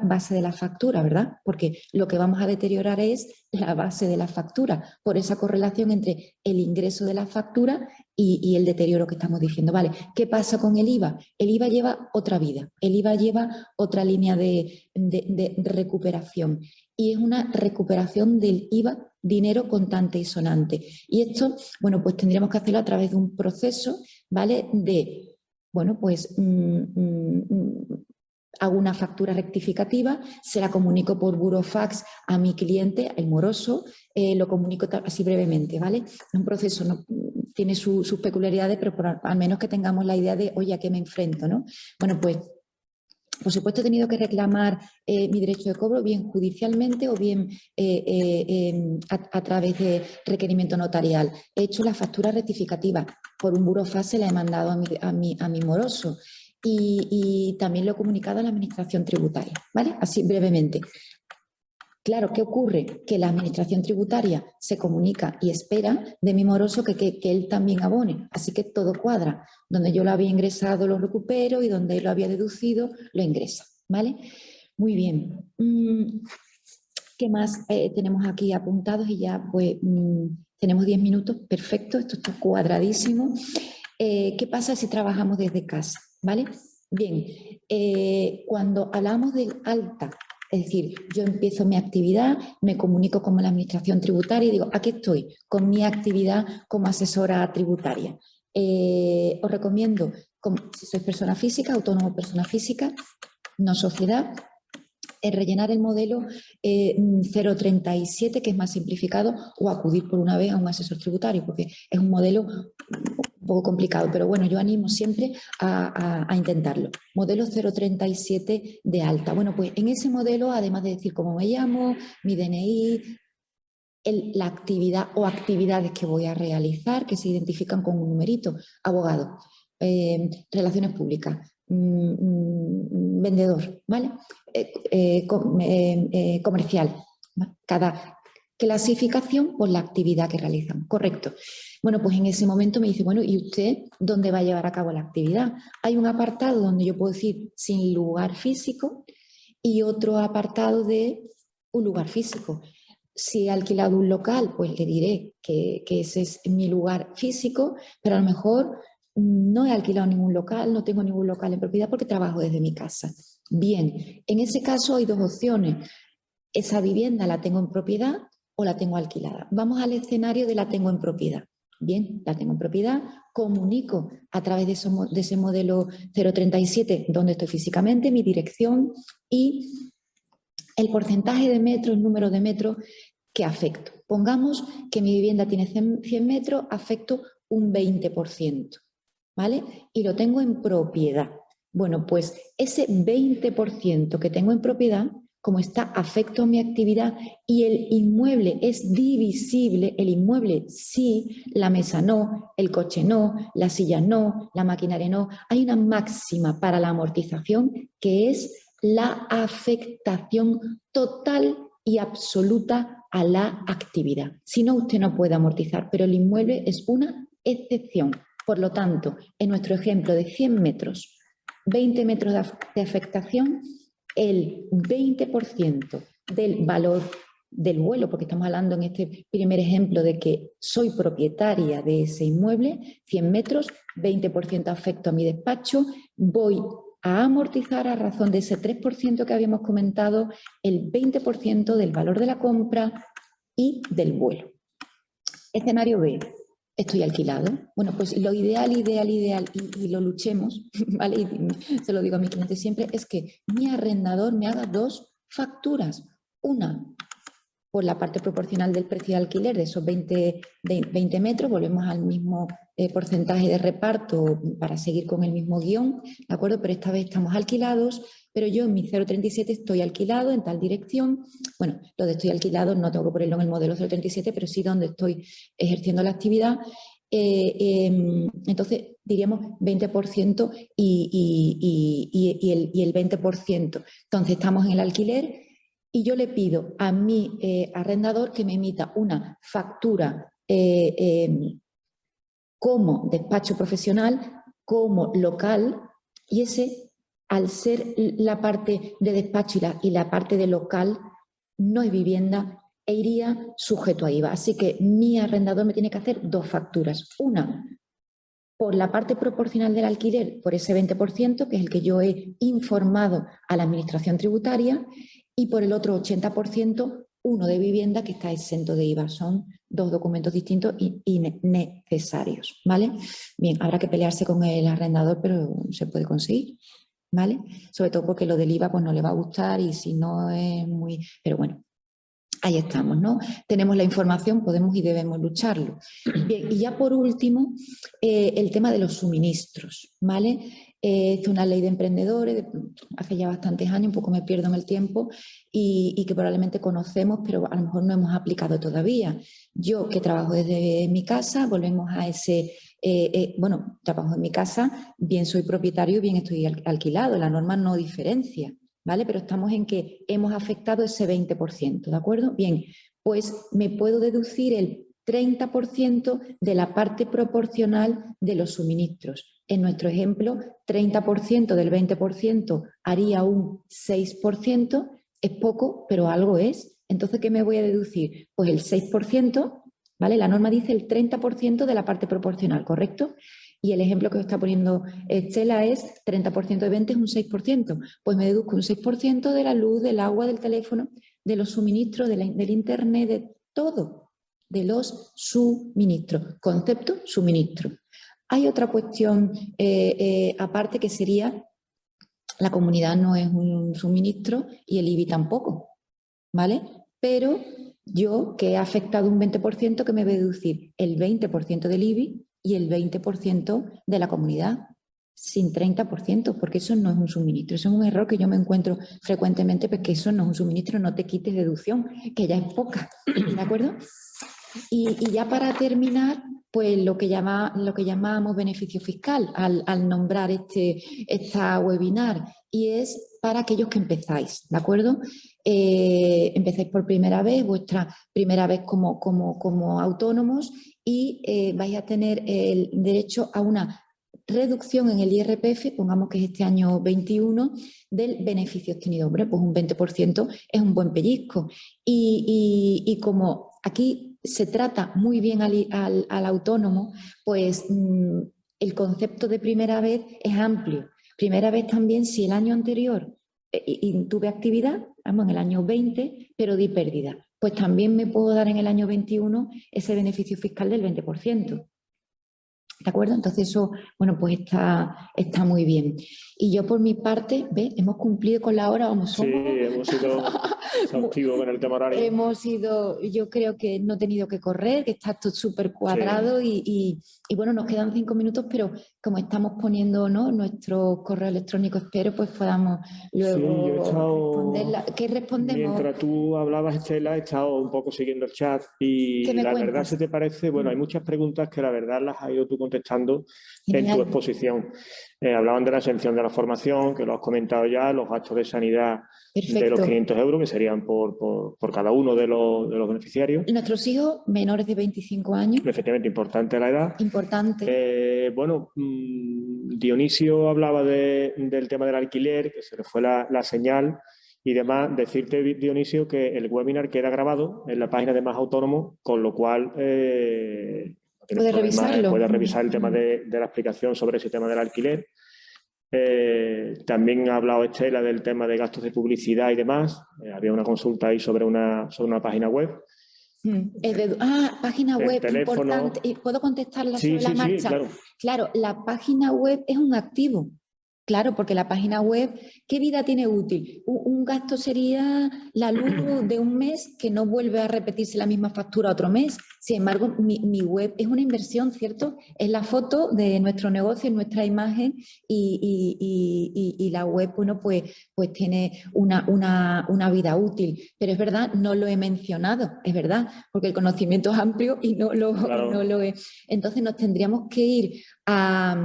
¿verdad? Porque lo que vamos a deteriorar es la base de la factura, por esa correlación entre el ingreso de la factura y el deterioro que estamos diciendo. ¿Vale? ¿Qué pasa con el IVA? El IVA lleva otra vida, el IVA lleva otra línea de recuperación. Y es una recuperación del IVA, dinero contante y sonante. Y esto, bueno, pues tendríamos que hacerlo a través de un proceso, ¿vale? De, bueno, pues hago una factura rectificativa, se la comunico por burofax a mi cliente, el moroso, lo comunico así brevemente, ¿vale? Es un proceso, no, tiene sus peculiaridades, pero al menos que tengamos la idea de, oye, ¿a qué me enfrento, no? Bueno, pues por supuesto, he tenido que reclamar mi derecho de cobro, bien judicialmente o bien a través de requerimiento notarial. He hecho la factura rectificativa. Por un burofax se la he mandado a mi moroso y también lo he comunicado a la Administración Tributaria, ¿vale? Así brevemente. Claro, ¿qué ocurre? Que la Administración Tributaria se comunica y espera de mi moroso que él también abone. Así que todo cuadra. Donde yo lo había ingresado lo recupero y donde él lo había deducido lo ingresa. ¿Vale? Muy bien. ¿Qué más tenemos aquí apuntados? Y ya pues tenemos 10 minutos. Perfecto, esto está cuadradísimo. ¿Qué pasa si trabajamos desde casa? ¿Vale? Bien, cuando hablamos del alta, es decir, yo empiezo mi actividad, me comunico con la Administración Tributaria y digo, aquí estoy con mi actividad como asesora tributaria. Os recomiendo, si sois persona física, autónomo persona física, no sociedad, es rellenar el modelo 037, que es más simplificado, o acudir por una vez a un asesor tributario, porque es un modelo un poco complicado, pero bueno, yo animo siempre a intentarlo. Modelo 037 de alta. Bueno, pues en ese modelo, además de decir cómo me llamo, mi DNI, la actividad o actividades que voy a realizar, que se identifican con un numerito, abogado, relaciones públicas, vendedor, ¿vale? Comercial, ¿vale? Cada clasificación por la actividad que realizan, correcto. Bueno, pues en ese momento me dice, bueno, ¿y usted dónde va a llevar a cabo la actividad? Hay un apartado donde yo puedo decir sin lugar físico y otro apartado de un lugar físico. Si he alquilado un local, pues le diré que ese es mi lugar físico, pero a lo mejor no he alquilado ningún local, no tengo ningún local en propiedad porque trabajo desde mi casa. Bien, en ese caso hay dos opciones. Esa vivienda la tengo en propiedad o la tengo alquilada. Vamos al escenario de la tengo en propiedad. Bien, la tengo en propiedad, comunico a través de ese modelo 037 donde estoy físicamente, mi dirección y el porcentaje de metros, el número de metros que afecto. Pongamos que mi vivienda tiene 100 metros, afecto un 20%, ¿vale? Y lo tengo en propiedad. Bueno, pues ese 20% que tengo en propiedad, como está afecto a mi actividad y el inmueble es divisible, el inmueble sí, la mesa no, el coche no, la silla no, la maquinaria no, hay una máxima para la amortización que es la afectación total y absoluta a la actividad. Si no, usted no puede amortizar, pero el inmueble es una excepción. Por lo tanto, en nuestro ejemplo de 100 metros, 20 metros de afectación, el 20% del valor del vuelo, porque estamos hablando en este primer ejemplo de que soy propietaria de ese inmueble, 100 metros, 20% afecto a mi despacho, voy a amortizar a razón de ese 3% que habíamos comentado, el 20% del valor de la compra y del vuelo. Escenario B, estoy alquilado. Bueno, pues lo ideal, y lo luchemos, ¿vale? Y se lo digo a mis clientes siempre, es que mi arrendador me haga dos facturas. Una por la parte proporcional del precio de alquiler de esos 20 metros, volvemos al mismo porcentaje de reparto para seguir con el mismo guión, ¿de acuerdo? Pero esta vez estamos alquilados, pero yo en mi 037 estoy alquilado en tal dirección. Bueno, lo de estoy alquilado no tengo que ponerlo en el modelo 037, pero sí donde estoy ejerciendo la actividad. Entonces diríamos 20% y el 20%. Entonces estamos en el alquiler y yo le pido a mi arrendador que me emita una factura como despacho profesional, como local, y ese, al ser la parte de despacho y la parte de local, no es vivienda e iría sujeto a IVA. Así que mi arrendador me tiene que hacer dos facturas. Una por la parte proporcional del alquiler, por ese 20%, que es el que yo he informado a la Administración Tributaria, y por el otro 80%, uno de vivienda que está exento de IVA. Son dos documentos distintos y necesarios, ¿vale? Bien, habrá que pelearse con el arrendador, pero se puede conseguir, ¿vale? Sobre todo porque lo del IVA pues no le va a gustar y si no es muy... Pero bueno, ahí estamos, ¿no? Tenemos la información, podemos y debemos lucharlo. Bien, y ya por último, el tema de los suministros, ¿vale? Es una ley de emprendedores, hace ya bastantes años, un poco me pierdo en el tiempo, y que probablemente conocemos, pero a lo mejor no hemos aplicado todavía. Yo que trabajo desde mi casa, volvemos a ese... bueno, trabajo en mi casa, bien soy propietario, bien estoy alquilado, la norma no diferencia, ¿vale? Pero estamos en que hemos afectado ese 20%, ¿de acuerdo? Bien, pues me puedo deducir el 30% de la parte proporcional de los suministros. En nuestro ejemplo, 30% del 20% haría un 6%, es poco, pero algo es. Entonces, ¿qué me voy a deducir? Pues el 6%, ¿vale? La norma dice el 30% de la parte proporcional, ¿correcto? Y el ejemplo que os está poniendo Estela es 30% de 20 es un 6%. Pues me deduzco un 6% de la luz, del agua, del teléfono, de los suministros, del internet, de todo, de los suministros. Concepto, suministro. Hay otra cuestión aparte que sería La comunidad no es un suministro y el IBI tampoco, ¿vale? Pero yo, que he afectado un 20%, que me voy a deducir el 20% del IBI y el 20% de la comunidad, sin 30%, porque eso no es un suministro. Eso es un error que yo me encuentro frecuentemente, porque eso no es un suministro, no te quites deducción, que ya es poca, ¿de acuerdo? Y ya para terminar, pues lo que llamamos beneficio fiscal al nombrar esta webinar, y es para aquellos que empezáis, ¿de acuerdo? Empezáis por primera vez, vuestra primera vez como autónomos, y vais a tener el derecho a una reducción en el IRPF, pongamos que es este año 21, del beneficio obtenido. Hombre, pues un 20% es un buen pellizco. Y como aquí se trata muy bien al autónomo, pues el concepto de primera vez es amplio. Primera vez también si el año anterior tuve actividad, vamos, en el año 20, pero di pérdida. Pues también me puedo dar en el año 21 ese beneficio fiscal del 20%. ¿De acuerdo? Entonces eso, bueno, pues está muy bien. Y yo por mi parte, ¿ves? Hemos cumplido con la hora, vamos, somos...
Sí, hemos sido exhaustivos con el tema horario.
Hemos ido, yo creo que no he tenido que correr, que está todo súper cuadrado, sí. y bueno, nos quedan 5 minutos, pero como estamos poniendo, ¿no?, nuestro correo electrónico, espero pues podamos luego responderla. ¿Qué respondemos?
Mientras tú hablabas, Estela, he estado un poco siguiendo el chat y la verdad, ¿se te parece? Bueno, hay muchas preguntas que la verdad las has ido tú contestando en tu exposición. Hablaban de la exención de la formación, que lo has comentado ya, los gastos de sanidad. Perfecto. De los 500 euros, que serían por cada uno de los beneficiarios.
Nuestros hijos menores de 25 años.
Efectivamente, importante la edad.
Importante.
Bueno, Dionisio hablaba del tema del alquiler, que se le fue la señal y demás. Decirte, Dionisio, que el webinar queda grabado en la página de Más Autónomos, con lo cual
puedes revisarlo.
Puedes revisar el tema de la explicación sobre ese tema del alquiler. También ha hablado Estela del tema de gastos de publicidad y demás. Había una consulta ahí sobre una página web.
Página web, importante. ¿Puedo contestarla sobre la marcha?
Sí, claro.
Claro, la página web es un activo. Claro, porque la página web, ¿qué vida tiene útil? Un gasto sería la luz de un mes que no vuelve a repetirse la misma factura otro mes. Sin embargo, mi web es una inversión, ¿cierto? Es la foto de nuestro negocio, nuestra imagen, y la web, bueno, pues tiene una vida útil. Pero es verdad, no lo he mencionado, es verdad, porque el conocimiento es amplio y no lo he. Entonces nos tendríamos que ir a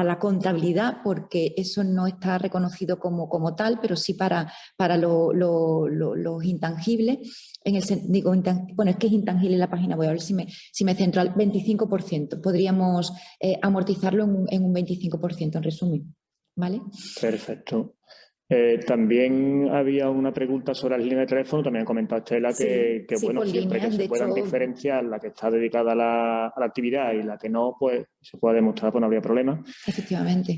la contabilidad, porque eso no está reconocido como tal, pero sí para los intangibles. Bueno, es que es intangible la página web, a ver si me centro al 25%. Podríamos amortizarlo en un 25%, en resumen. ¿Vale?
Perfecto. También había una pregunta sobre las líneas de teléfono. También ha comentado Estela que bueno, siempre que se puedan diferenciar la que está dedicada a la actividad y la que no, pues se pueda demostrar, pues no habría problema.
Efectivamente.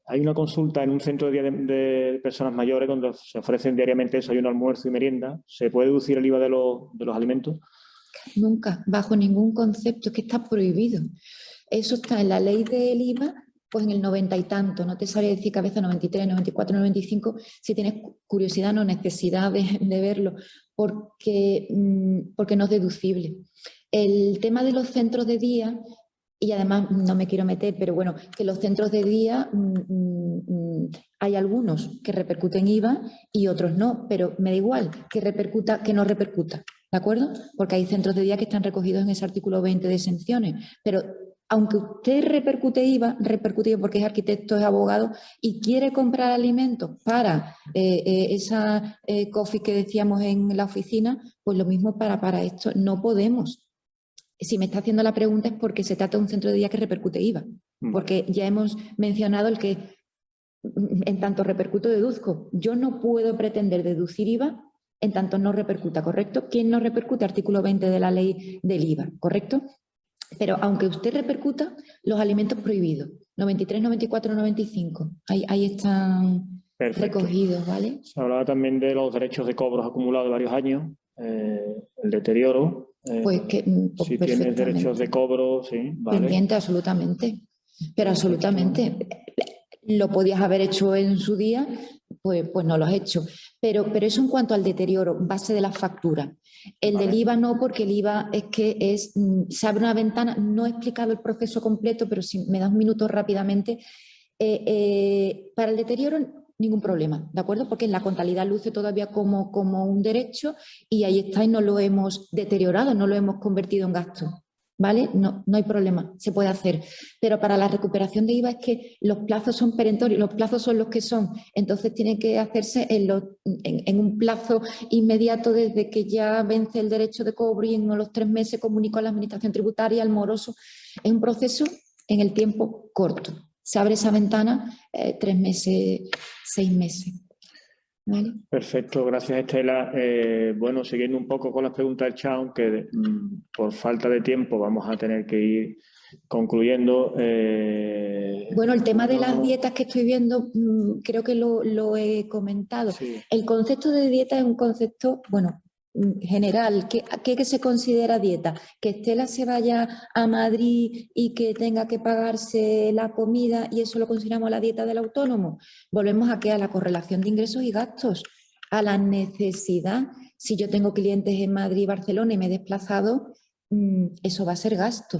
Hay una consulta en un centro de día de personas mayores donde se ofrecen diariamente desayuno, almuerzo y merienda. ¿Se puede deducir el IVA de los alimentos?
Nunca, bajo ningún concepto, es que está prohibido. Eso está en la ley del IVA, pues en el 90 y tanto, no te sabría decir cabeza, 93, 94, 95, si tienes curiosidad o necesidad de verlo, porque no es deducible. El tema de los centros de día, y además no me quiero meter, pero bueno, que los centros de día hay algunos que repercuten IVA y otros no, pero me da igual que repercuta, que no repercuta, ¿de acuerdo? Porque hay centros de día que están recogidos en ese artículo 20 de exenciones, pero aunque usted repercute IVA porque es arquitecto, es abogado y quiere comprar alimentos para esa coffee que decíamos en la oficina, pues lo mismo para esto. No podemos. Si me está haciendo la pregunta es porque se trata de un centro de día que repercute IVA, porque ya hemos mencionado el que en tanto repercuto deduzco. Yo no puedo pretender deducir IVA en tanto no repercuta, ¿correcto? ¿Quién no repercute? Artículo 20 de la ley del IVA, ¿correcto? Pero aunque usted repercuta, los alimentos prohibidos, 93, 94, 95, ahí están recogidos, ¿vale?
Se hablaba también de los derechos de cobros acumulados de varios años, el deterioro.
Pues
si tienes derechos de cobro, sí, vale.
Pendiente, absolutamente. Pero absolutamente. lo podías haber hecho en su día, pues no lo has hecho. Pero eso en cuanto al deterioro, base de la factura. El del IVA no, porque el IVA es que se abre una ventana, no he explicado el proceso completo, pero si me das un minuto rápidamente. Para el deterioro, ningún problema, ¿de acuerdo? Porque en la contabilidad luce todavía como un derecho y ahí está y no lo hemos deteriorado, no lo hemos convertido en gasto, ¿vale? No hay problema, se puede hacer. Pero para la recuperación de IVA es que los plazos son perentorios, los plazos son los que son, entonces tiene que hacerse en un plazo inmediato desde que ya vence el derecho de cobro y en los 3 meses comunico a la Administración Tributaria, al moroso. Es un proceso en el tiempo corto. Se abre esa ventana 3 meses, 6 meses. ¿Vale?
Perfecto, gracias Estela. Bueno, siguiendo un poco con las preguntas del chat, aunque por falta de tiempo vamos a tener que ir concluyendo.
Bueno, el tema de las dietas que estoy viendo, creo que lo he comentado.
Sí.
El concepto de dieta es un concepto, bueno, general. ¿Qué se considera dieta? Que Estela se vaya a Madrid y que tenga que pagarse la comida y eso lo consideramos la dieta del autónomo. Volvemos a la correlación de ingresos y gastos, a la necesidad. Si yo tengo clientes en Madrid y Barcelona y me he desplazado, eso va a ser gasto.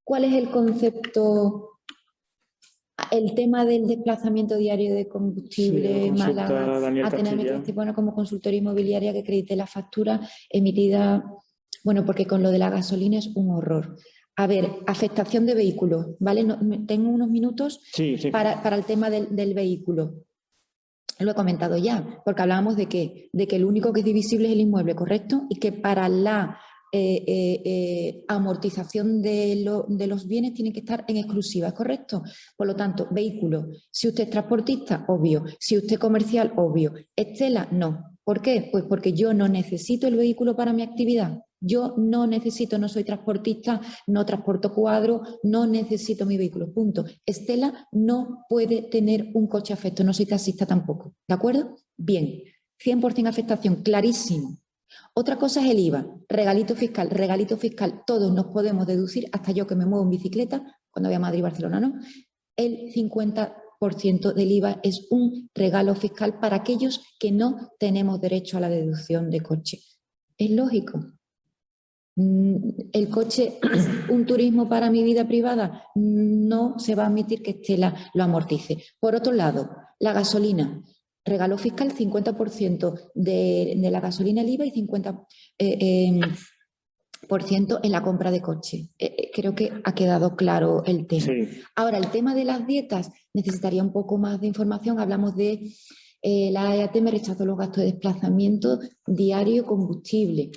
¿Cuál es el concepto? El tema del desplazamiento diario de combustible, Málaga, Atenea Estepona como consultora inmobiliaria que acredite la factura emitida, bueno, porque con lo de la gasolina es un horror. A ver, afectación de vehículos, ¿vale? Tengo unos minutos para el tema del vehículo. Lo he comentado ya, porque hablábamos de que el único que es divisible es el inmueble, ¿correcto? Y que para la amortización de los bienes tiene que estar en exclusiva, ¿es correcto? Por lo tanto, vehículo, si usted es transportista, obvio. Si usted es comercial, obvio. Estela, no. ¿Por qué? Pues porque yo no necesito el vehículo para mi actividad. Yo no necesito, no soy transportista, no transporto cuadros, no necesito mi vehículo, punto. Estela no puede tener un coche afecto, no soy taxista tampoco, ¿de acuerdo? Bien, 100% afectación, clarísimo. Otra cosa es el IVA, regalito fiscal, todos nos podemos deducir, hasta yo que me muevo en bicicleta, cuando voy a Madrid y Barcelona, ¿no? El 50% del IVA es un regalo fiscal para aquellos que no tenemos derecho a la deducción de coche. Es lógico. ¿El coche es un turismo para mi vida privada? No se va a admitir que Estela lo amortice. Por otro lado, la gasolina. Regalo fiscal, 50% de la gasolina el IVA y 50% en la compra de coche. Creo que ha quedado claro el tema. Sí. Ahora, el tema de las dietas necesitaría un poco más de información. Hablamos de la EAT me rechazó los gastos de desplazamiento diario y combustible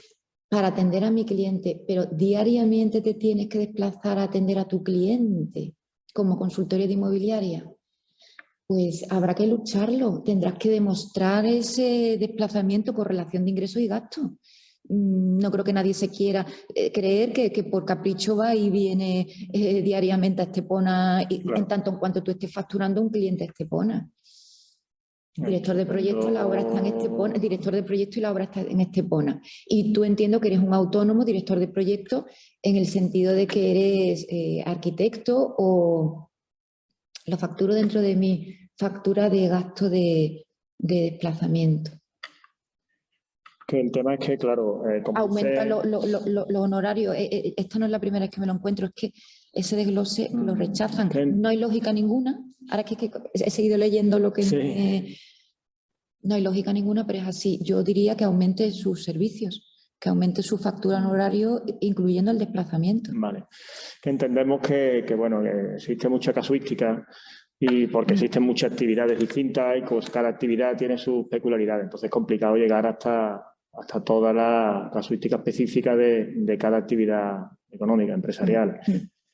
para atender a mi cliente, pero diariamente te tienes que desplazar a atender a tu cliente como consultorio de inmobiliaria. Pues habrá que lucharlo, tendrás que demostrar ese desplazamiento por relación de ingresos y gastos. No creo que nadie se quiera creer que por capricho va y viene diariamente a Estepona, claro, en tanto en cuanto tú estés facturando un cliente a Estepona. Director de proyecto, la obra está en Estepona, director de proyecto y la obra está en Estepona. Y tú entiendo que eres un autónomo, director de proyecto, en el sentido de que eres arquitecto o lo facturo dentro de mi factura de gasto de desplazamiento.
Que el tema es que, claro,
aumenta los honorarios. Esto no es la primera vez que me lo encuentro, es que ese desglose lo rechazan. No hay lógica ninguna. Ahora que he seguido leyendo lo que... Sí. No hay lógica ninguna, pero es así. Yo diría que aumente sus servicios, que aumente su factura en horario, incluyendo el desplazamiento.
Vale. Que entendemos que bueno, que existe mucha casuística y porque existen muchas actividades distintas y pues cada actividad tiene sus peculiaridades. Entonces es complicado llegar hasta toda la casuística específica de cada actividad económica, empresarial.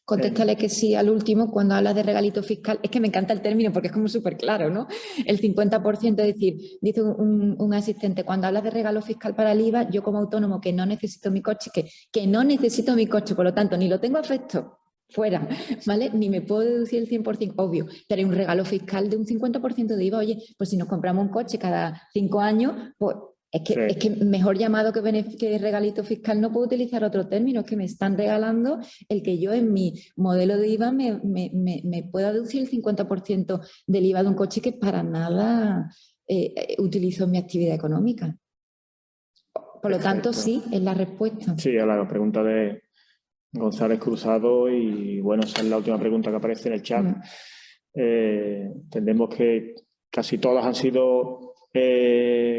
Contéstale que sí al último cuando hablas de regalito fiscal. Es que me encanta el término porque es como súper claro, ¿no? El 50%, es decir, dice un asistente, cuando hablas de regalo fiscal para el IVA, yo como autónomo que no necesito mi coche, que no necesito mi coche, por lo tanto, ni lo tengo afecto, fuera, ¿vale? Ni me puedo deducir el 100%, obvio, pero hay un regalo fiscal de un 50% de IVA. Oye, pues si nos compramos un coche cada 5 años, pues Es que mejor llamado que regalito fiscal no puedo utilizar otro término, es que me están regalando el que yo en mi modelo de IVA me pueda deducir el 50% del IVA de un coche que para nada utilizo en mi actividad económica. Por lo tanto, sí, es la respuesta.
Sí, a la pregunta de González Cruzado y bueno, esa es la última pregunta que aparece en el chat. Entendemos que casi todas han sido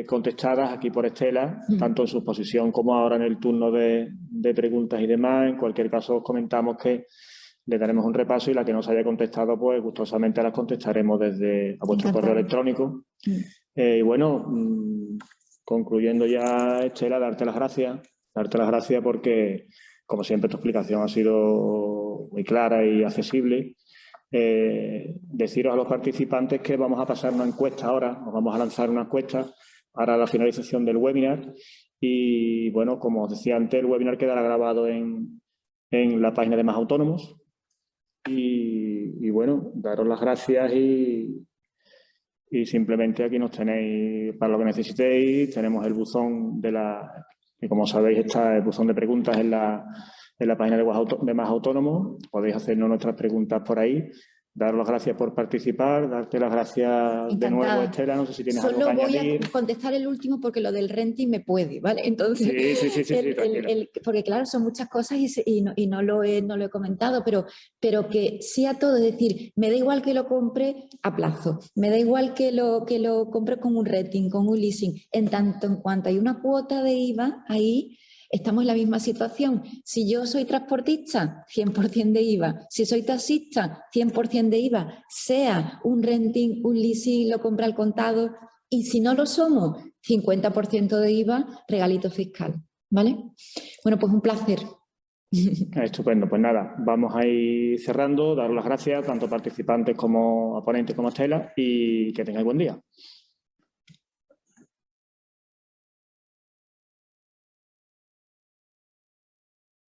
contestadas aquí por Estela, tanto en su exposición como ahora en el turno de preguntas y demás. En cualquier caso, os comentamos que le daremos un repaso y la que no se haya contestado, pues gustosamente las contestaremos desde a vuestro correo electrónico. Y bueno, concluyendo ya, Estela, darte las gracias porque, como siempre, tu explicación ha sido muy clara y accesible. Deciros a los participantes que vamos a pasar una encuesta ahora, nos vamos a lanzar una encuesta para la finalización del webinar y bueno, como os decía antes, el webinar quedará grabado en la página de Más Autónomos y bueno, daros las gracias y simplemente aquí nos tenéis para lo que necesitéis. Tenemos el buzón que como sabéis está el buzón de preguntas en la página de Más Autónomos. Podéis hacernos nuestras preguntas por ahí. Daros las gracias por participar, darte las gracias
Encantada.
De nuevo, Estela. No sé si tienes algo que añadir.
Solo voy a contestar el último porque lo del renting me puede, ¿vale? Entonces,
sí,
porque claro, son muchas cosas y no lo he comentado, pero que sí a todo, es decir, me da igual que lo compre a plazo, me da igual que lo compre con un renting, con un leasing, en tanto en cuanto hay una cuota de IVA ahí. Estamos en la misma situación. Si yo soy transportista, 100% de IVA. Si soy taxista, 100% de IVA. Sea un renting, un leasing, lo compra al contado. Y si no lo somos, 50% de IVA, regalito fiscal. ¿Vale? Bueno, pues un placer.
Estupendo. Pues nada, vamos a ir cerrando. Daros las gracias, tanto participantes como a ponentes como a Estela, y que tengáis buen día.